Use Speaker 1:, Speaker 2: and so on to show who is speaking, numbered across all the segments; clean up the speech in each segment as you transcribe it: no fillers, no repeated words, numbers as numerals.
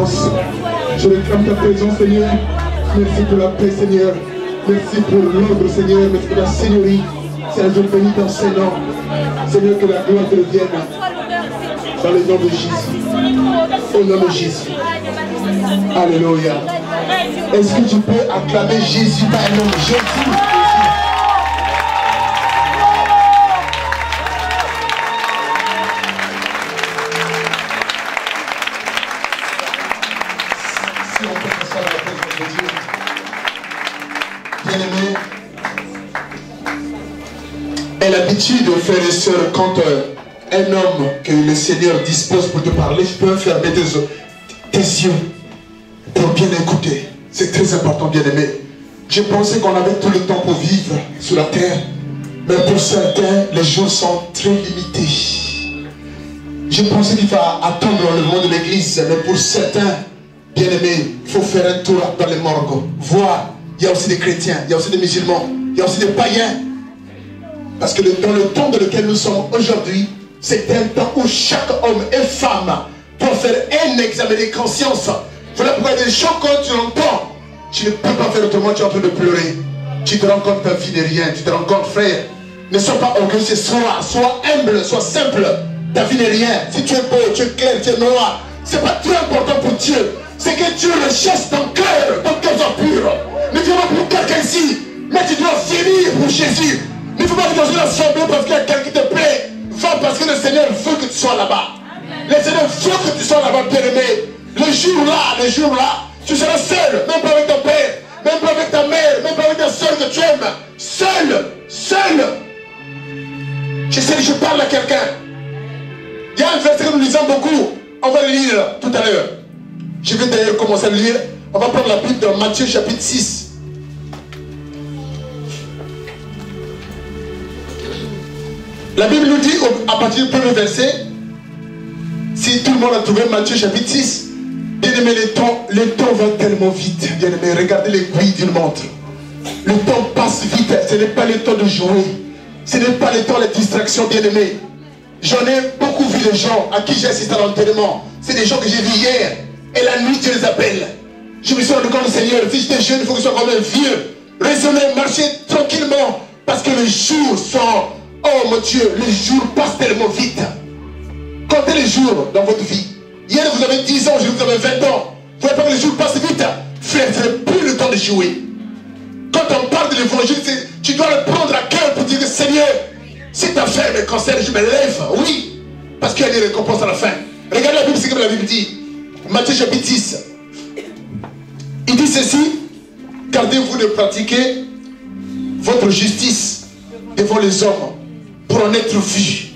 Speaker 1: présence. Je réclame ta présence, Seigneur. Merci pour la paix, Seigneur. Merci pour l'ordre, Seigneur. Merci pour la Seigneurie. C'est un jour béni dans ses noms. Seigneur, que la gloire te revienne. Dans le nom de Jésus. Au nom de Jésus. Alléluia. Est-ce que tu peux acclamer Jésus par le nom de Jésus? Si on peut passer à la présence de Dieu. Bien-aimé, et l'habitude, frères et sœurs, quand un homme que le Seigneur dispose pour te parler, tu peux fermer tes yeux pour bien écouter. C'est très important, bien-aimé. Je pensais qu'on avait tout le temps pour vivre sur la terre, mais pour certains, les jours sont très limités. Je pensais qu'il fallait attendre l'enlèvement de l'église, mais pour certains, bien-aimés, il faut faire un tour dans les morgues. Voir, il y a aussi des chrétiens, il y a aussi des musulmans, il y a aussi des païens. Parce que dans le temps dans lequel nous sommes aujourd'hui, c'est un temps où chaque homme et femme doit faire un examen de conscience. Voilà pourquoi il y a des choses quand tu l'entends, tu ne peux pas faire autrement, tu es en train de pleurer. Tu te rends compte que ta vie n'est rien, tu te rends compte, frère. Ne sois pas orgueilleux, sois humble, sois simple. Ta vie n'est rien. Si tu es beau, tu es clair, tu es noir, c'est pas très important pour Dieu. C'est que Dieu recherche ton cœur soit pur. Ne viens pas pour quelqu'un ici, mais tu dois venir pour Jésus. Il ne faut pas être dans une assemblée parce qu'il y a quelqu'un qui te plaît. Va parce que le Seigneur veut que tu sois là-bas. Le Seigneur veut que tu sois là-bas, bien-aimé. Le jour-là, tu seras seul, même pas avec ton père, même pas avec ta mère, même pas avec ta soeur que tu aimes. Seul. Je sais que je parle à quelqu'un. Il y a un verset que nous lisons beaucoup. On va le lire tout à l'heure. Je vais d'ailleurs commencer à le lire. On va prendre la Bible dans Matthieu chapitre 6. La Bible nous dit à partir du premier verset, si tout le monde a trouvé Matthieu chapitre 6, bien-aimé, le temps va tellement vite. Bien-aimé, regardez l'aiguille d'une montre. Le temps passe vite. Ce n'est pas le temps de jouer. Ce n'est pas le temps de la distraction, bien-aimé. J'en ai beaucoup vu des gens à qui j'ai assisté à l'enterrement. C'est des gens que j'ai vus hier. Et la nuit, Dieu les appelle. Je me suis rendu compte, Seigneur, si j'étais jeune, il faut que je sois quand même vieux. Raisonner, marcher tranquillement. Parce que les jours sont... Oh mon Dieu, les jours passent tellement vite. Comptez les jours dans votre vie. Hier vous avez 10 ans, aujourd'hui vous avez 20 ans. Vous voyez pas que les jours passent vite. Frère, ce n'est plus le temps de jouer. Quand on parle de l'évangile, tu dois le prendre à cœur pour dire que Seigneur, si ta fait me concerne, je me lève. Oui, parce qu'il y a des récompenses à la fin. Regardez la Bible, c'est comme la Bible dit. Matthieu chapitre 10. Il dit ceci: gardez-vous de pratiquer votre justice devant les hommes pour en être vu.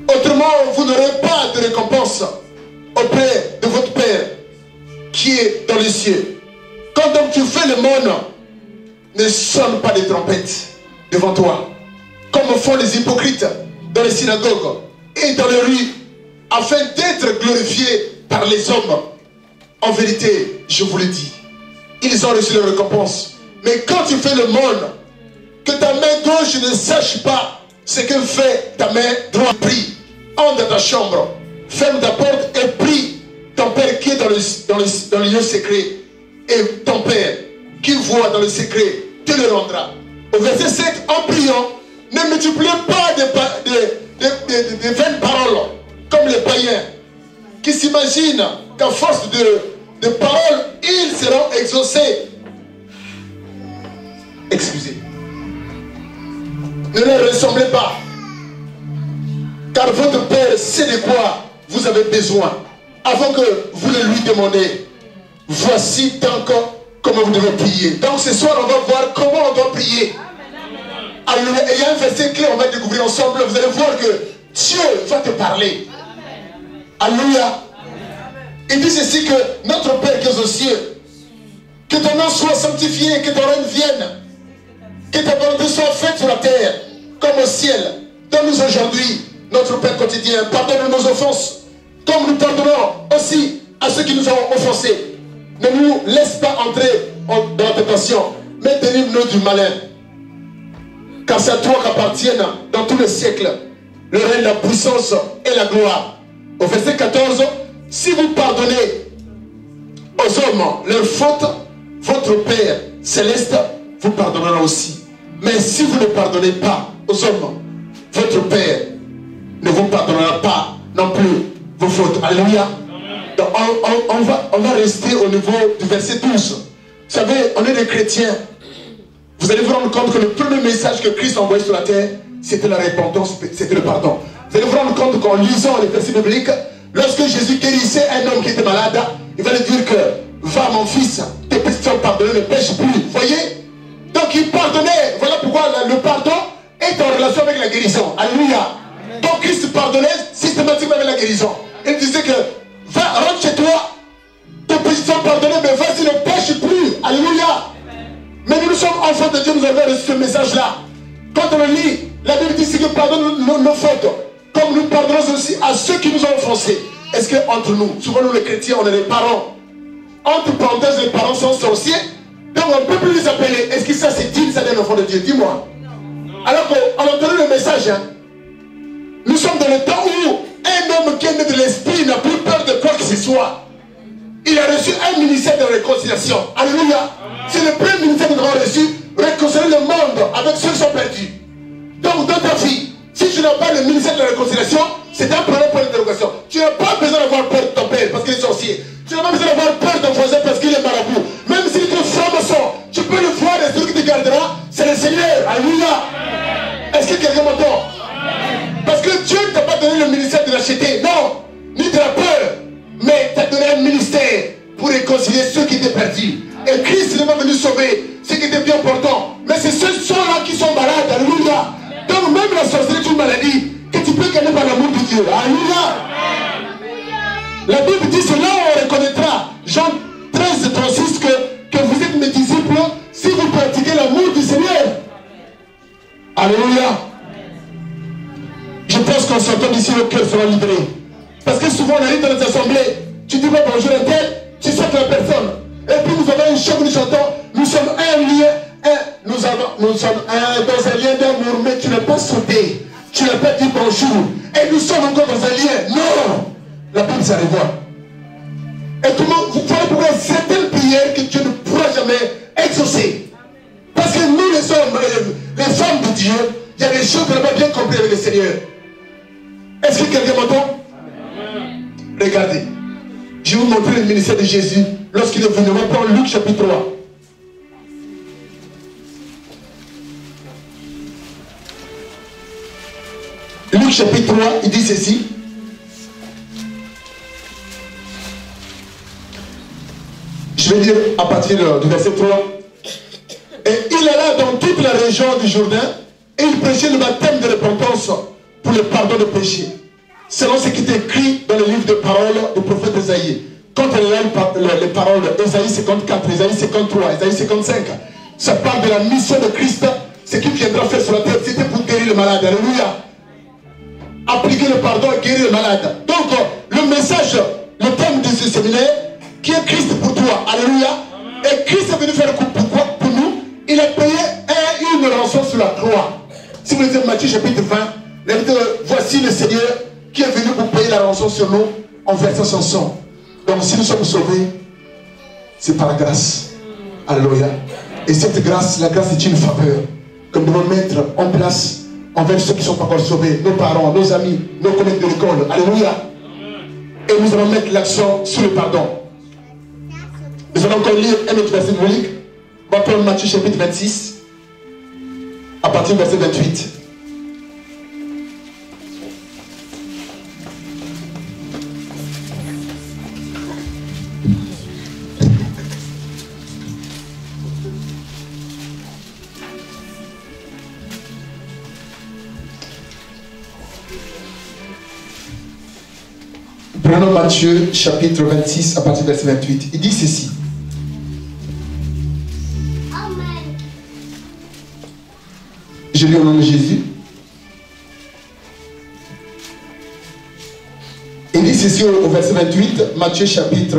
Speaker 1: Autrement, vous n'aurez pas de récompense auprès de votre Père qui est dans les cieux. Quand donc tu fais le monde, ne sonne pas des trompettes devant toi, comme font les hypocrites dans les synagogues et dans les rues, afin d'être glorifiés par les hommes. En vérité, je vous le dis, ils ont reçu leur récompense. Mais quand tu fais le monde, que ta main gauche ne sache pas ce que fait ta main droite. Prie, entre dans ta chambre, ferme ta porte et prie ton Père qui est dans le lieu secret. Et ton Père qui voit dans le secret te le rendra. Au verset 7, en priant, ne multipliez pas des vaines paroles comme les païens qui s'imaginent qu'à force de paroles, ils seront exaucés. Excusez. Ne leur ressemblez pas. Car votre Père sait de quoi vous avez besoin. Avant que vous le lui demandez. Voici donc comment vous devez prier. Donc ce soir, on va voir comment on doit prier. Alléluia. Et il y a un verset clé, on va découvrir ensemble. Vous allez voir que Dieu va te parler. Alléluia. Il dit ceci que notre Père qui est aux cieux, que ton nom soit sanctifié, que ton règne vienne, que ta volonté soit faite sur la terre comme au ciel. Donne-nous aujourd'hui notre Père quotidien. Pardonne nos offenses, comme nous pardonnons aussi à ceux qui nous ont offensés. Ne nous laisse pas entrer dans la tentation, mais délivre-nous du malin. Car c'est à toi qu'appartiennent dans tous les siècles le règne, la puissance et la gloire. Au verset 14, si vous pardonnez aux hommes leurs fautes, votre Père céleste vous pardonnera aussi. Mais si vous ne pardonnez pas aux hommes, votre Père ne vous pardonnera pas non plus vos fautes. Alléluia. Donc on va rester au niveau du verset 12. Vous savez, on est des chrétiens. Vous allez vous rendre compte que le premier message que Christ a envoyé sur la terre, c'était la repentance, c'était le pardon. Vous allez vous rendre compte qu'en lisant les versets bibliques, lorsque Jésus guérissait un homme qui était malade, il va lui dire que va mon fils, tes péchés sont pardonnés, ne pêche plus. Vous voyez? Donc il pardonnait. Voilà pourquoi le pardon est en relation avec la guérison. Alléluia. Donc Christ pardonnait systématiquement avec la guérison. Il disait que va, rentre chez toi, tes péchés sont pardonnés, mais vas-y, ne pêche plus. Alléluia. Mais nous sommes enfants de Dieu, nous avons reçu ce message-là. Quand on le lit, la Bible dit que pardonne nos fautes, comme nous pardonnons aussi à ceux qui nous ont offensés. Est-ce qu'entre nous, souvent nous les chrétiens, on est les parents. Entre parenthèses, les parents sont sorciers, donc on ne peut plus les appeler. Est-ce que ça c'est digne, ça d'un enfant de Dieu? Dis-moi. Alors qu'on entend le message, hein? Nous sommes dans le temps où un homme qui est né de l'esprit n'a plus peur de quoi que ce soit. Il a reçu un ministère de réconciliation. Alléluia. C'est le premier ministère que nous avons reçu, réconcilier le monde avec ceux qui sont perdus. Donc dans ta vie, si tu n'as pas le ministère de la réconciliation, c'est un problème pour l'interrogation. Tu n'as pas besoin d'avoir peur de ton père parce qu'il est sorcier. Tu n'as pas besoin d'avoir peur de ton voisin parce qu'il est marabout. Même s'il est franc-maçon, tu peux le voir et celui qui te gardera, c'est le Seigneur. Alléluia. Est-ce que quelqu'un m'entend? Parce que Dieu ne t'a pas donné le ministère de l'acheter, non, ni de la peur, mais t'a donné un ministère pour réconcilier ceux qui étaient perdus. Et Christ n'est pas venu sauver ceux qui étaient bien portants, mais c'est ceux-là qui sont malades. Alléluia. Donc même la sorcellerie est une maladie que tu peux gagner par l'amour de Dieu. Alléluia. La Bible dit cela, on reconnaîtra. Jean 13, 36, que vous êtes mes disciples si vous pratiquez l'amour du Seigneur. Alléluia. Je pense qu'en sortant d'ici, le cœur sera libéré. Parce que souvent on arrive dans les assemblées, tu dis pas bonjour à tel, tu sautes la personne. Et puis nous avons un chant que nous chantons, nous sommes un lien, nous sommes dans un lien d'amour, mais tu n'as pas sauté, tu n'as pas dit bonjour. Et nous sommes encore dans un lien. Non! La Bible ça revoit. Et comment vous voyez pourquoi certaines prières que Dieu ne pourra jamais exaucer. Parce que nous les hommes, les femmes de Dieu, il y a des choses qu'on n'a pas bien compris avec le Seigneur. Est-ce que quelqu'un m'entend? Regardez. Je vais vous montrer le ministère de Jésus lorsqu'il est venu. On va prendre Luc chapitre 3. Luc chapitre 3, il dit ceci. Je vais dire à partir du verset 3. Et il alla dans toute la région du Jourdain et il prêchait le baptême de repentance pour le pardon des péchés. Selon ce qui est écrit dans le livre de paroles du prophète Ésaïe. Quand on lit les paroles d'Ésaïe 54, Ésaïe 53, Ésaïe 55, ça parle de la mission de Christ, ce qu'il viendra faire sur la terre, c'était pour guérir le malade. Alléluia. Appliquer le pardon et guérir le malade. Donc, le message, le thème de ce séminaire, qui est Christ pour toi. Alléluia. Et Christ est venu faire pourquoi? Pour nous. Il a payé une rançon sur la croix. Si vous lisez Matthieu chapitre 20, voici le Seigneur qui est venu pour payer la rançon sur nous en versant son sang. Donc si nous sommes sauvés, c'est par grâce. Alléluia. Et cette grâce, la grâce est une faveur que nous devons mettre en place envers ceux qui ne sont pas encore sauvés, nos parents, nos amis, nos collègues de l'école. Alléluia. Et nous allons mettre l'accent sur le pardon. Nous allons encore lire un autre verset biblique. On va prendre Matthieu chapitre 26, à partir du verset 28. Prenons Matthieu chapitre 26 à partir du verset 28. Il dit ceci. Je lis au nom de Jésus. Il dit ceci au verset 28, Matthieu chapitre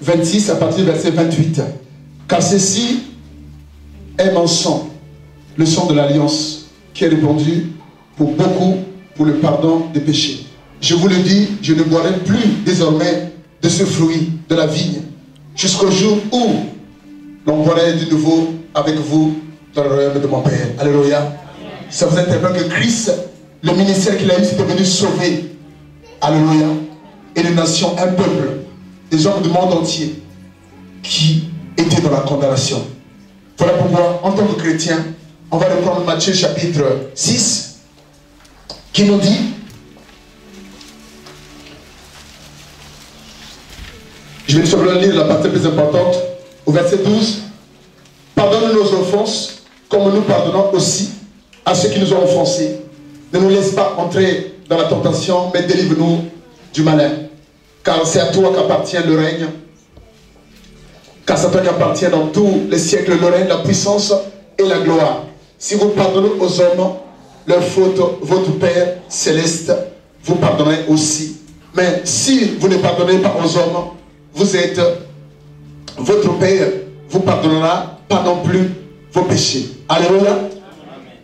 Speaker 1: 26 à partir du verset 28. Car ceci est mon sang, le sang de l'alliance, qui est répandu pour beaucoup pour le pardon des péchés. Je vous le dis, je ne boirai plus désormais de ce fruit de la vigne jusqu'au jour où l'envoierai de nouveau avec vous dans le royaume de mon Père. Alléluia. Ça vous interpelle que Christ, le ministère qu'il a eu, c'était venu sauver. Alléluia. Et les nations, un peuple, des hommes du monde entier qui étaient dans la condamnation. Voilà pourquoi, en tant que chrétien, on va reprendre Matthieu chapitre 6, qui nous dit, je vais simplement lire la partie plus importante, au verset 12, pardonne nos offenses, comme nous pardonnons aussi à ceux qui nous ont offensés. Ne nous laisse pas entrer dans la tentation, mais délivre-nous du malin. Car c'est à toi qu'appartient le règne. Car c'est à toi qu'appartient dans tous les siècles le règne, la puissance et la gloire. Si vous pardonnez aux hommes leurs fautes, votre Père céleste vous pardonnerez aussi. Mais si vous ne pardonnez pas aux hommes, votre Père vous pardonnera pas non plus vos péchés. Alléluia.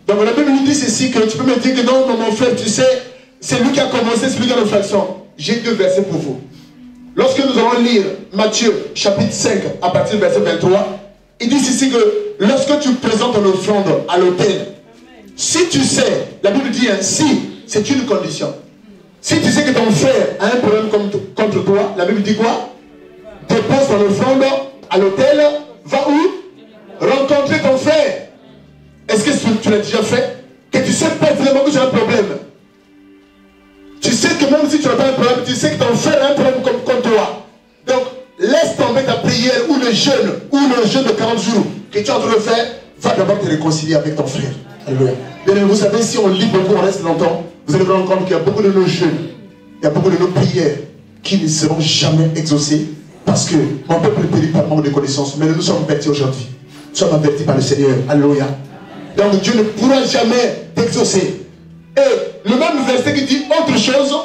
Speaker 1: Donc la Bible nous dit ceci, que tu peux me dire que non, mon frère, tu sais, c'est lui qui a commencé, c'est lui qui a fait l'action. J'ai deux versets pour vous. Lorsque nous allons lire Matthieu chapitre 5 à partir du verset 23, il dit ici que lorsque tu présentes ton offrande à l'autel, si tu sais, la Bible dit ainsi, c'est une condition. Si tu sais que ton frère a un problème contre toi, la Bible dit quoi? Dépose ton offrande à l'autel, va où? Rencontrer ton frère. Est-ce que tu l'as déjà fait? Que tu sais pertinemment que tu as un problème. Tu sais que même si tu n'as pas un problème, tu sais que ton frère a un problème comme toi. Donc, laisse tomber ta prière ou le jeûne de 40 jours que tu es en train de faire, va d'abord te réconcilier avec ton frère. Alléluia. Bien, vous savez, si on lit beaucoup, on reste longtemps, vous allez vous rendre compte qu'il y a beaucoup de nos jeûnes, il y a beaucoup de nos prières qui ne seront jamais exaucées parce que mon peuple périt par manque de connaissances, mais nous sommes avertis aujourd'hui. Nous sommes avertis par le Seigneur. Alléluia. Donc Dieu ne pourra jamais t'exaucer. Et le même verset qui dit autre chose,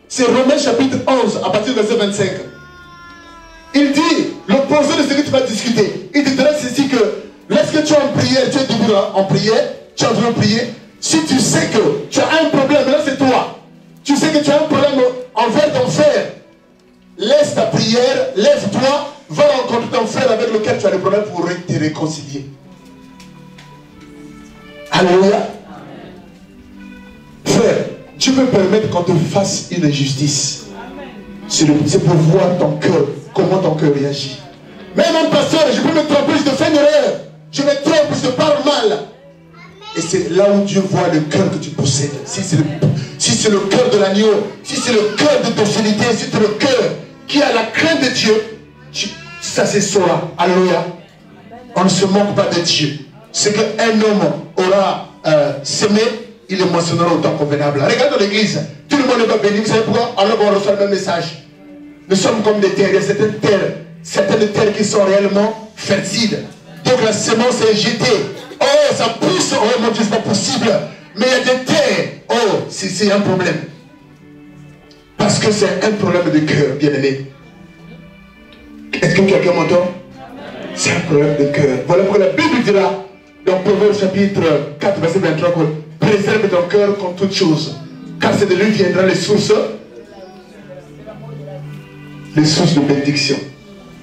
Speaker 1: c'est Romains chapitre 11, à partir du verset 25. Il dit, l'opposé de ce que tu vas discuter. Il te dira ceci que, lorsque tu es en prière, tu es debout en prière, tu es en train de prier, si tu sais que tu as un problème, là c'est toi. Tu sais que tu as un problème envers ton frère, laisse ta prière, lève-toi, va rencontrer ton frère avec lequel tu as le problème pour te réconcilier. Alléluia. Frère, Dieu peut permettre qu'on te fasse une injustice. C'est pour voir ton cœur, comment ton cœur réagit. Mais mon pasteur, je peux me tromper, je te fais une erreur. Je me trompe, je te parle mal. Et c'est là où Dieu voit le cœur que tu possèdes. Si c'est le cœur de l'agneau, si c'est le cœur de docilité, si c'est le cœur qui a la crainte de Dieu, ça c'est cela. Alléluia. On ne se moque pas de Dieu. Ce qu'un homme aura semé, il le moissonnera au temps convenable. Regarde dans l'église, tout le monde n'est pas béni. Vous savez pourquoi? Alors on reçoit le même message. Nous sommes comme des terres. Il y a certaines terres qui sont réellement fertiles. Donc la semence est jetée. Oh, ça pousse. Oh mon Dieu, c'est pas possible. Mais il y a des terres. Oh, c'est un problème. Parce que c'est un problème de cœur, bien-aimé. Est-ce que quelqu'un m'entend? C'est un problème de cœur. Voilà pourquoi la Bible dira, dans Proverbes chapitre 4, verset 23, préserve ton cœur contre toute chose, car c'est de lui viendra les sources de bénédiction.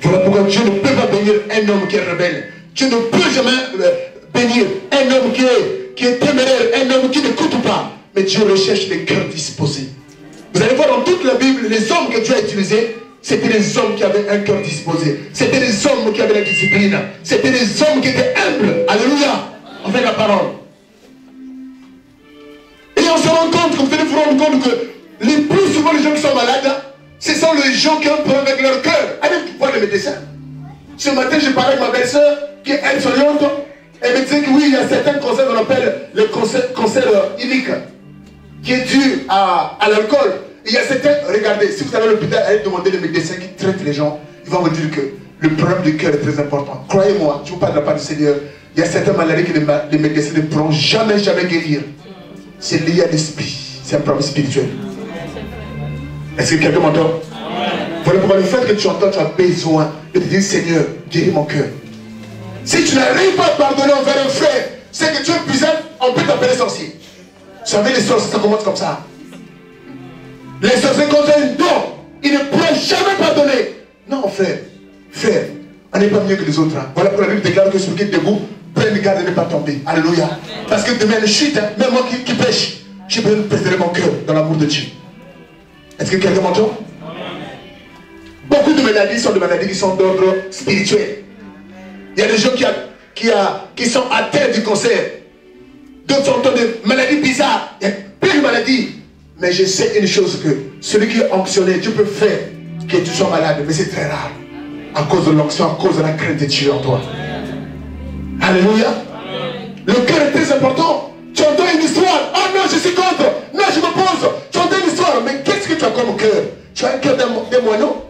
Speaker 1: Voilà pourquoi Dieu ne peut pas bénir un homme qui est rebelle. Dieu ne peut jamais bénir un homme qui est téméraire, un homme qui n'écoute pas. Mais Dieu recherche les cœurs disposés. Vous allez voir dans toute la Bible, les hommes que Dieu a utilisés, c'était des hommes qui avaient un cœur disposé. C'était des hommes qui avaient la discipline. C'était des hommes qui étaient humbles. Alléluia. Avec la parole. Et on se rend compte, vous allez vous rendre compte que les plus souvent les gens qui sont malades, ce sont les gens qui ont un problème avec leur cœur. Allez voir le médecin. Ce matin, je parlais avec ma belle-sœur qui est aide-soignante. Elle me disait que oui, il y a certains cancers qu'on appelle le cancer ilique, qui est dû à l'alcool. Il y a certains, regardez, si vous allez à l'hôpital, allez demander les médecins qui traitent les gens, ils vont vous dire que le problème du cœur est très important. Croyez-moi, je vous parle de la part du Seigneur. Il y a certaines maladies que les médecins ne pourront jamais guérir. C'est lié à l'esprit. C'est un problème spirituel. Est-ce que quelqu'un m'entend? Voilà pourquoi le fait que tu entends, tu as besoin de te dire, Seigneur, guéris mon cœur. Si tu n'arrives pas à pardonner envers un frère, c'est que tu es puissant, on peut t'appeler sorcier. Vous savez, les sorciers, ça commence comme ça. Les sorciers, quand ils ont un don, ils ne pourront jamais pardonner. Non, frère, Frère, on n'est pas mieux que les autres. Hein. Voilà pourquoi la Bible déclare que celui qui est debout, prenne garde de ne pas tomber. Alléluia. Parce que demain, une chute, hein, même moi qui pêche, j'ai besoin de préserver mon cœur dans l'amour de Dieu. Est-ce que quelqu'un m'entend? Beaucoup de maladies sont des maladies qui sont d'ordre spirituel. Il y a des gens qui sont atteints du cancer. D'autres sont atteints de maladies bizarres. Il y a plein de maladies. Mais je sais une chose que celui qui est onctionné, Dieu peut faire que tu sois malade. Mais c'est très rare. À cause de l'onction, à cause de la crainte de Dieu en toi. Alléluia. Le cœur est très important. Tu entends une histoire. Ah non, je suis contre. Non, je m'oppose. Tu entends une histoire. Mais qu'est-ce que tu as comme cœur? Tu as un cœur d'un moineau.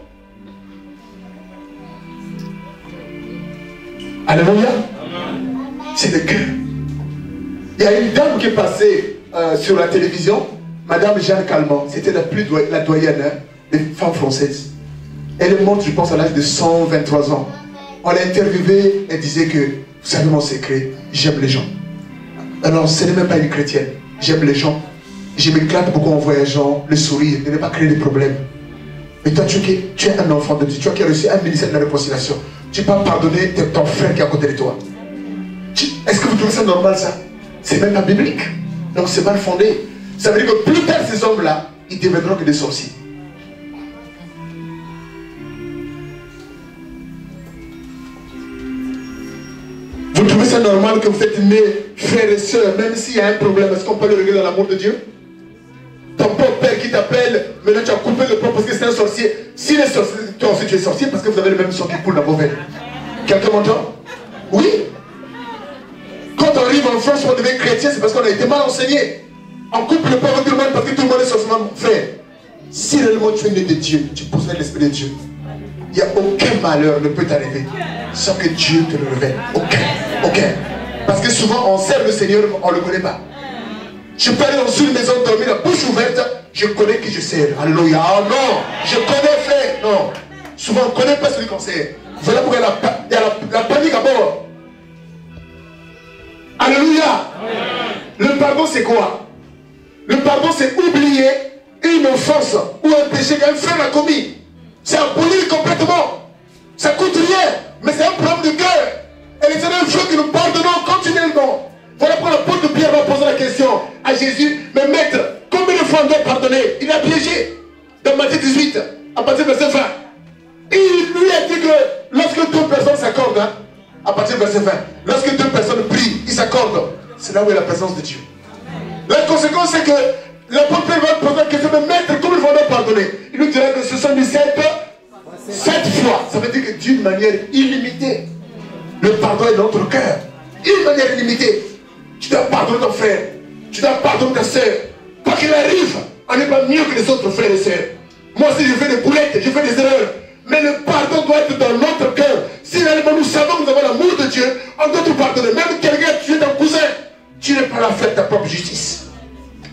Speaker 1: Alléluia. C'est le cœur. Il y a une dame qui est passée sur la télévision, Madame Jeanne Calment. C'était la doyenne hein, des femmes françaises. Elle est morte, je pense, à l'âge de 123 ans. On l'a interviewée, elle disait que, vous savez mon secret, j'aime les gens. Alors, ce n'est même pas une chrétienne. J'aime les gens. Je m'éclate beaucoup en voyageant, le sourire, de ne pas créer des problèmes. Mais toi, tu es un enfant de Dieu, tu as reçu un ministère de la réconciliation. Tu peux pardonner ton frère qui est à côté de toi. Est-ce que vous trouvez ça normal, ça? C'est même pas biblique. Donc, c'est mal fondé. Ça veut dire que plus tard, ces hommes-là, ils deviendront que des sorciers. Vous trouvez ça normal que vous faites aimer frères et sœurs, même s'il y a un problème, est-ce qu'on peut le régler dans l'amour de Dieu? Ton pauvre père qui t'appelle, maintenant tu as coupé le pauvre parce que c'est un sorcier. S'il est sorcier, toi aussi tu es sorcier parce que vous avez le même sang qui coule dans vos veines. Quelqu'un m'entend? Oui. Quand on arrive en France, on devient chrétien, c'est parce qu'on a été mal enseigné. On coupe le pauvre tout le monde parce que tout le monde est sorcier. Frère, si réellement tu es né de Dieu, tu possèdes l'esprit de Dieu, il n'y a aucun malheur ne peut t'arriver sans que Dieu te le révèle. Aucun. Parce que souvent on sert le Seigneur, on ne le connaît pas. Je peux aller dans une maison dormir, la bouche ouverte, je connais que je sers. Alléluia. Oh non, je connais frère. Non. Souvent on ne connaît pas celui qu'on sert. Voilà pourquoi il y a la panique à bord. Alléluia. Le pardon c'est quoi? Le pardon c'est oublier une offense ou un péché qu'un frère a commis. C'est abolir complètement. Ça coûte rien, mais c'est un problème de cœur. Et l'Éternel veut que nous pardonnons continuellement. Voilà pourquoi l'apôtre Pierre va poser la question à Jésus. Mais maître, combien de fois on doit pardonner? Il a piégé dans Matthieu 18, à partir du verset 20. Il lui a dit que lorsque deux personnes s'accordent, hein, à partir du verset 20, lorsque deux personnes prient, ils s'accordent. C'est là où est la présence de Dieu. La conséquence, c'est que l'apôtre Pierre va poser la question, mais maître, combien de fois on doit pardonner? Il nous dira que ce sont 7 fois. Ça veut dire que d'une manière illimitée. Le pardon est dans notre cœur. D'une manière illimitée. Tu dois pardonner ton frère. Tu dois pardonner ta soeur. Quoi qu'il arrive, on n'est pas mieux que les autres frères et sœurs. Moi aussi, je fais des boulettes, je fais des erreurs. Mais le pardon doit être dans notre cœur. Si réellement nous savons que nous avons l'amour de Dieu, on doit te pardonner. Même quelqu'un a tué ton cousin, tu n'es pas là à faire ta propre justice.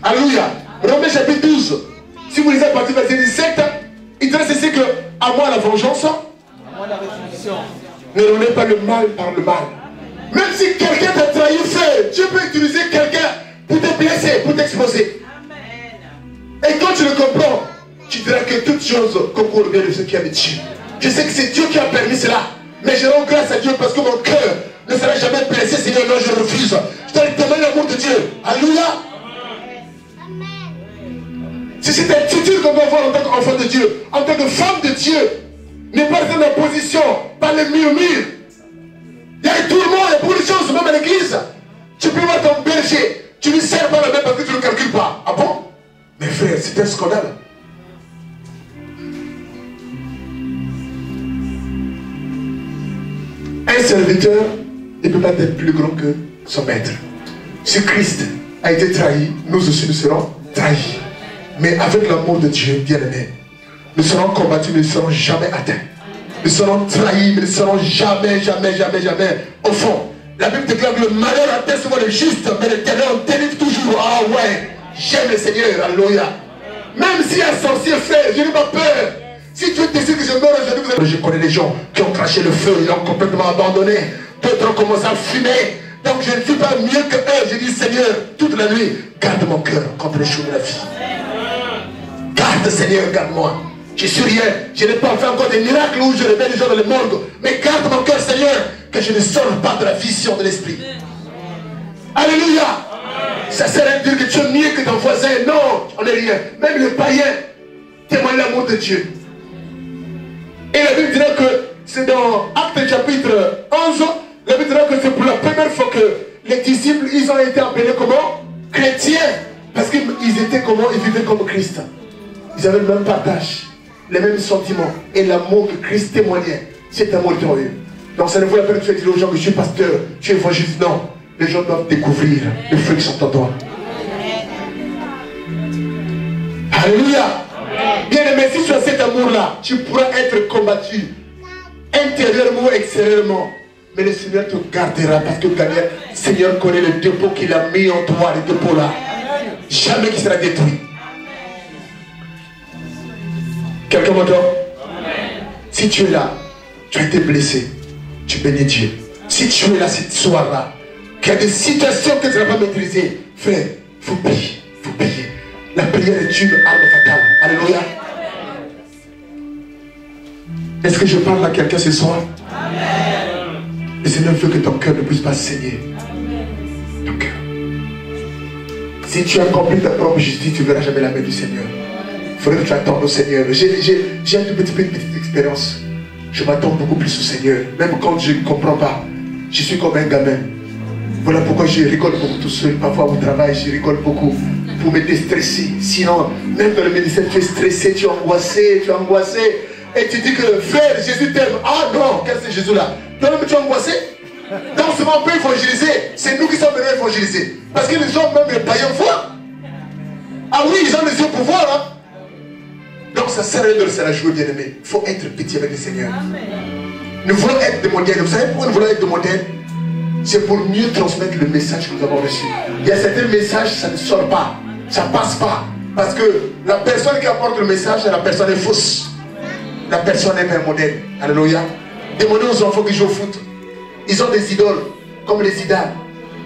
Speaker 1: Alléluia. Romains chapitre 12. Si vous lisez à partir du verset 17, il dit ceci que à moi la vengeance, à moi la rétribution. Ne donnez pas le mal par le mal. Même si quelqu'un t'a trahi, frère, Dieu peut utiliser quelqu'un pour te blesser, pour t'exposer. Et quand tu le comprends, tu diras que toute chose concourt bien de ce qui est de Dieu. Je sais que c'est Dieu qui a permis cela. Mais je rends grâce à Dieu parce que mon cœur ne sera jamais blessé. Seigneur, non, je refuse. Je dois témoigner l'amour de Dieu. Alléluia. C'est cette attitude qu'on doit avoir en tant qu'enfant de Dieu, en tant que femme de Dieu. Ne pas être en opposition par les murmures. Il y a tout le monde, il y a beaucoup de choses, même à l'église. Tu peux voir ton berger, tu lui sers pas la main parce que tu ne le calcules pas. Ah bon? Mais frère, c'est un scandale. Un serviteur ne peut pas être plus grand que son maître. Si Christ a été trahi, nous aussi nous serons trahis. Mais avec l'amour de Dieu, bien-aimé, nous serons combattus, mais nous ne serons jamais atteints. Nous serons trahis, mais nous ne serons jamais au fond. La Bible déclare que le malheur atteint souvent le juste, mais l'Éternel en délivre toujours. Ah ouais, j'aime le Seigneur, alléluia. Même s'il y a un sorcier, frère, je n'ai pas peur. Si tu décides que je meurs aujourd'hui, je connais des gens qui ont craché le feu, ils l'ont complètement abandonné. D'autres ont commencé à fumer. Donc je ne suis pas mieux que eux. Je dis, Seigneur, toute la nuit, garde mon cœur contre les choses de la vie. Garde, Seigneur, garde-moi. Je suis rien. Je n'ai pas fait encore des miracles où je réveille les gens dans le monde. Mais garde mon cœur, Seigneur, que je ne sorte pas de la vision de l'esprit. Alléluia. Ça sert à dire que tu es mieux que ton voisin. Non, on n'est rien. Même les païens témoignent l'amour de Dieu. Et la Bible dira que c'est dans Actes chapitre 11, la Bible dira que c'est pour la première fois que les disciples, ils ont été appelés comment? Chrétiens. Parce qu'ils étaient comment? Ils vivaient comme Christ. Ils avaient le même partage, les mêmes sentiments. Et l'amour que Christ témoignait, c'est amour de eux. Donc ça ne vaut la peine de faire dire aux gens que je suis pasteur, je suis évangéliste. Non. Les gens doivent découvrir les fruits qui sont en toi. Alléluia. Bien aimé, si tu as cet amour-là, tu pourras être combattu intérieurement ou extérieurement. Mais le Seigneur te gardera parce que le Seigneur connaît le dépôt qu'il a mis en toi, le dépôt-là. Jamais qu'il sera détruit. Quelqu'un m'entend? Si tu es là, tu as été blessé, tu bénis Dieu. Si tu es là cette soir-là, qu'il y a des situations que tu n'as pas maîtrisées, frère, il faut prier, il faut prier. La prière est une arme fatale. Alléluia. Est-ce que je parle à quelqu'un ce soir? Amen. Le Seigneur veut que ton cœur ne puisse pas saigner. Ton cœur. Si tu accomplis ta propre justice, tu ne verras jamais la main du Seigneur. Il faudrait que tu attendes au Seigneur. J'ai une petite expérience. Je m'attends beaucoup plus au Seigneur. Même quand je ne comprends pas, je suis comme un gamin. Voilà pourquoi je rigole beaucoup tout seul. Parfois au travail, je rigole beaucoup pour me déstresser. Sinon, même dans le ministère, tu es stressé, tu es angoissé, Et tu dis que frère, Jésus t'aime. Ah non, qu'est-ce que c'est Jésus là? Toi-même tu es angoissé. Donc souvent on peut évangéliser. C'est nous qui sommes venus évangéliser. Parce que les gens, même les païens, voient. Ah oui, ils ont les yeux pour voir. Hein? Donc ça sert à rien de laisser la jouer, bien aimé. Il faut être petit avec le Seigneur. Nous voulons être des modèles. Vous savez pourquoi nous voulons être des modèles? C'est pour mieux transmettre le message que nous avons reçu. Il y a certains messages, ça ne sort pas. Ça ne passe pas. Parce que la personne qui apporte le message, la personne est fausse. La personne n'est pas un modèle. Alléluia. Demandez aux enfants qui jouent au foot. Ils ont des idoles, comme les Zidane.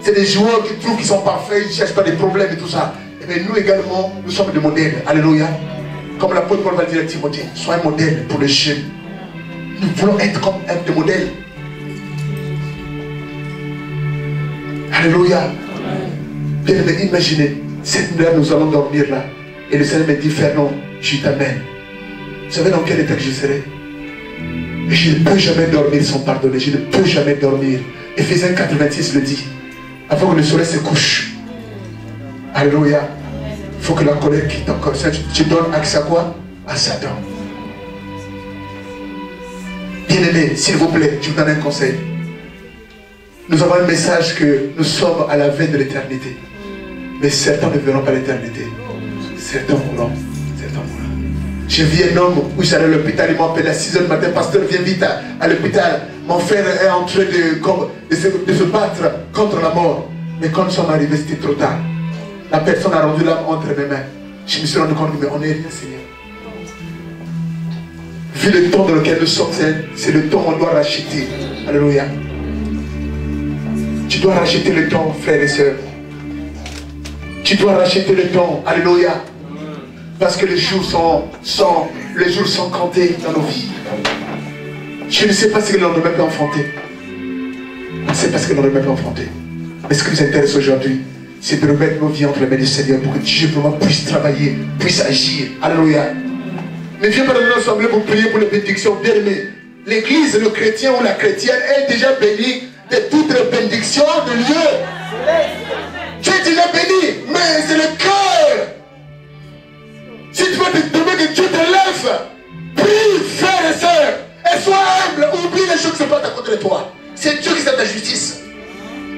Speaker 1: C'est des joueurs qui trouvent qu'ils sont parfaits, ils ne cherchent pas des problèmes et tout ça. Et bien nous également, nous sommes des modèles. Alléluia. Comme l'apôtre Paul va dire à Timothée, sois un modèle pour les jeunes. Nous voulons être comme des modèles. Alléluia. Bien aimé, imaginez, cette nuit nous allons dormir là. Et le Seigneur me dit, Fernand, je t'amène. Vous savez dans quel état que je serai? Je ne peux jamais dormir sans pardonner. Je ne peux jamais dormir. Éphésiens 4:26 le dit. Avant que le soleil se couche. Alléluia. Il faut que la colère quitte ton corps. Tu donnes accès à quoi? À Satan. Bien aimé, s'il vous plaît, je vous donne un conseil. Nous avons un message que nous sommes à la veille de l'éternité. Mais certains ne verront pas l'éternité. Certains mourront. Certains mourront. J'ai vu un homme où j'allais à l'hôpital, il m'appelle à 6h du matin, pasteur, viens vite à l'hôpital. Mon frère est en train de se battre contre la mort. Mais quand nous sommes arrivés, c'était trop tard. La personne a rendu l'âme entre mes mains. Je me suis rendu compte que on n'est rien, Seigneur. Vu le temps dans lequel nous sommes, c'est le temps où on doit racheter. Alléluia. Tu dois racheter le temps, frères et sœurs. Tu dois racheter le temps. Alléluia. Parce que les jours sont comptés dans nos vies. Je ne sais pas ce que l'on ne peut enfanter. C'est parce que l'on ne peut enfanter. Mais ce qui nous intéresse aujourd'hui, c'est de remettre nos vies entre les mains du Seigneur pour que Dieu vraiment puisse travailler, puisse agir. Alléluia. Ne viens pas dans une assemblée pour prier pour les bénédictions. Bien aimé, l'église, le chrétien ou la chrétienne est déjà bénie de toutes les bénédictions de Dieu. Tu es déjà béni, mais c'est le cœur. Si tu veux te demander que Dieu te lève, prie, frère et soeur, et sois humble, oublie les choses qui se passent à côté de toi. C'est Dieu qui fait ta justice.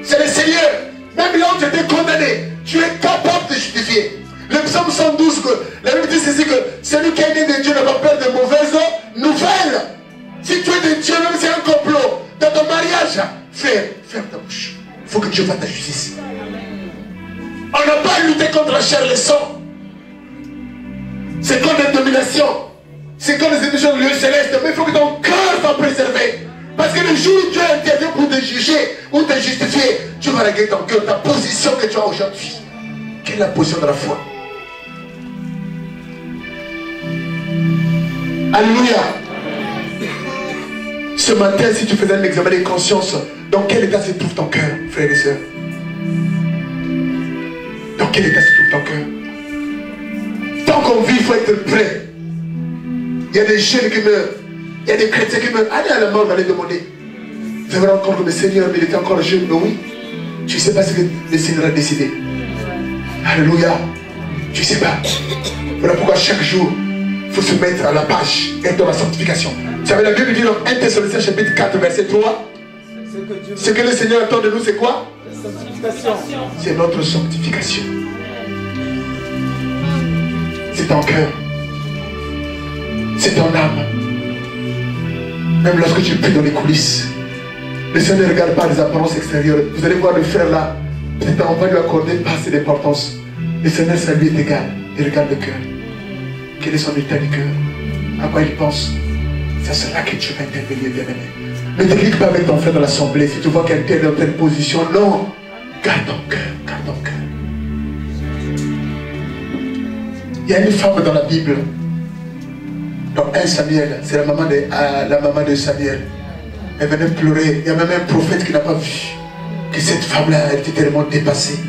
Speaker 1: C'est le Seigneur. Même là où tu étais condamné, tu es capable de justifier. Le psaume 112, la Bible dit ceci que celui qui est né de Dieu n'a pas peur de mauvaises nouvelles. Si tu es de Dieu, même si c'est un complot, dans ton mariage, frère, ferme ta bouche. Il faut que Dieu fasse ta justice. On n'a pas lutté contre la chair et le sang. C'est comme une domination. C'est comme les émissions de lieu céleste. Mais il faut que ton cœur soit préservé. Parce que le jour où Dieu intervient pour te juger ou te justifier, tu vas régler ton cœur, ta position que tu as aujourd'hui. Quelle est la position de la foi? Alléluia. Ce matin, si tu faisais un examen de conscience, dans quel état se trouve ton cœur, frères et sœurs? Dans quel état se trouve ton cœur? Tant qu'on vit, il faut être prêt. Il y a des jeunes qui meurent. Il y a des chrétiens qui meurent. Allez à la mort, allez demander. Vous avez encore que le Seigneur, mais il était encore jeune. Mais oui, tu ne sais pas ce que le Seigneur a décidé. Alléluia. Tu ne sais pas. Voilà pourquoi chaque jour, il faut se mettre à la page et dans la sanctification. Vous savez, la Bible dit dans 1 Thessaloniciens chapitre 4, verset 3. Ce que le Seigneur attend de nous, c'est quoi? C'est notre sanctification. C'est ton cœur. C'est ton âme. Même lorsque tu pries dans les coulisses, le Seigneur ne regarde pas les apparences extérieures. Vous allez voir le frère là, peut-être on va lui accorder pas assez d'importance. Le Seigneur, ça lui est égal. Il regarde le cœur. Quel est son état du cœur? À quoi il pense? C'est cela que Dieu va intervenir, bien-aimé. Ne te ligue pas avec ton frère dans l'assemblée. Si tu vois quelqu'un dans telle position, non. Garde ton cœur, garde ton cœur. Il y a une femme dans la Bible, dans 1 Samuel, c'est la maman de Samuel. Elle venait pleurer. Il y a même un prophète qui n'a pas vu que cette femme-là était tellement dépassée.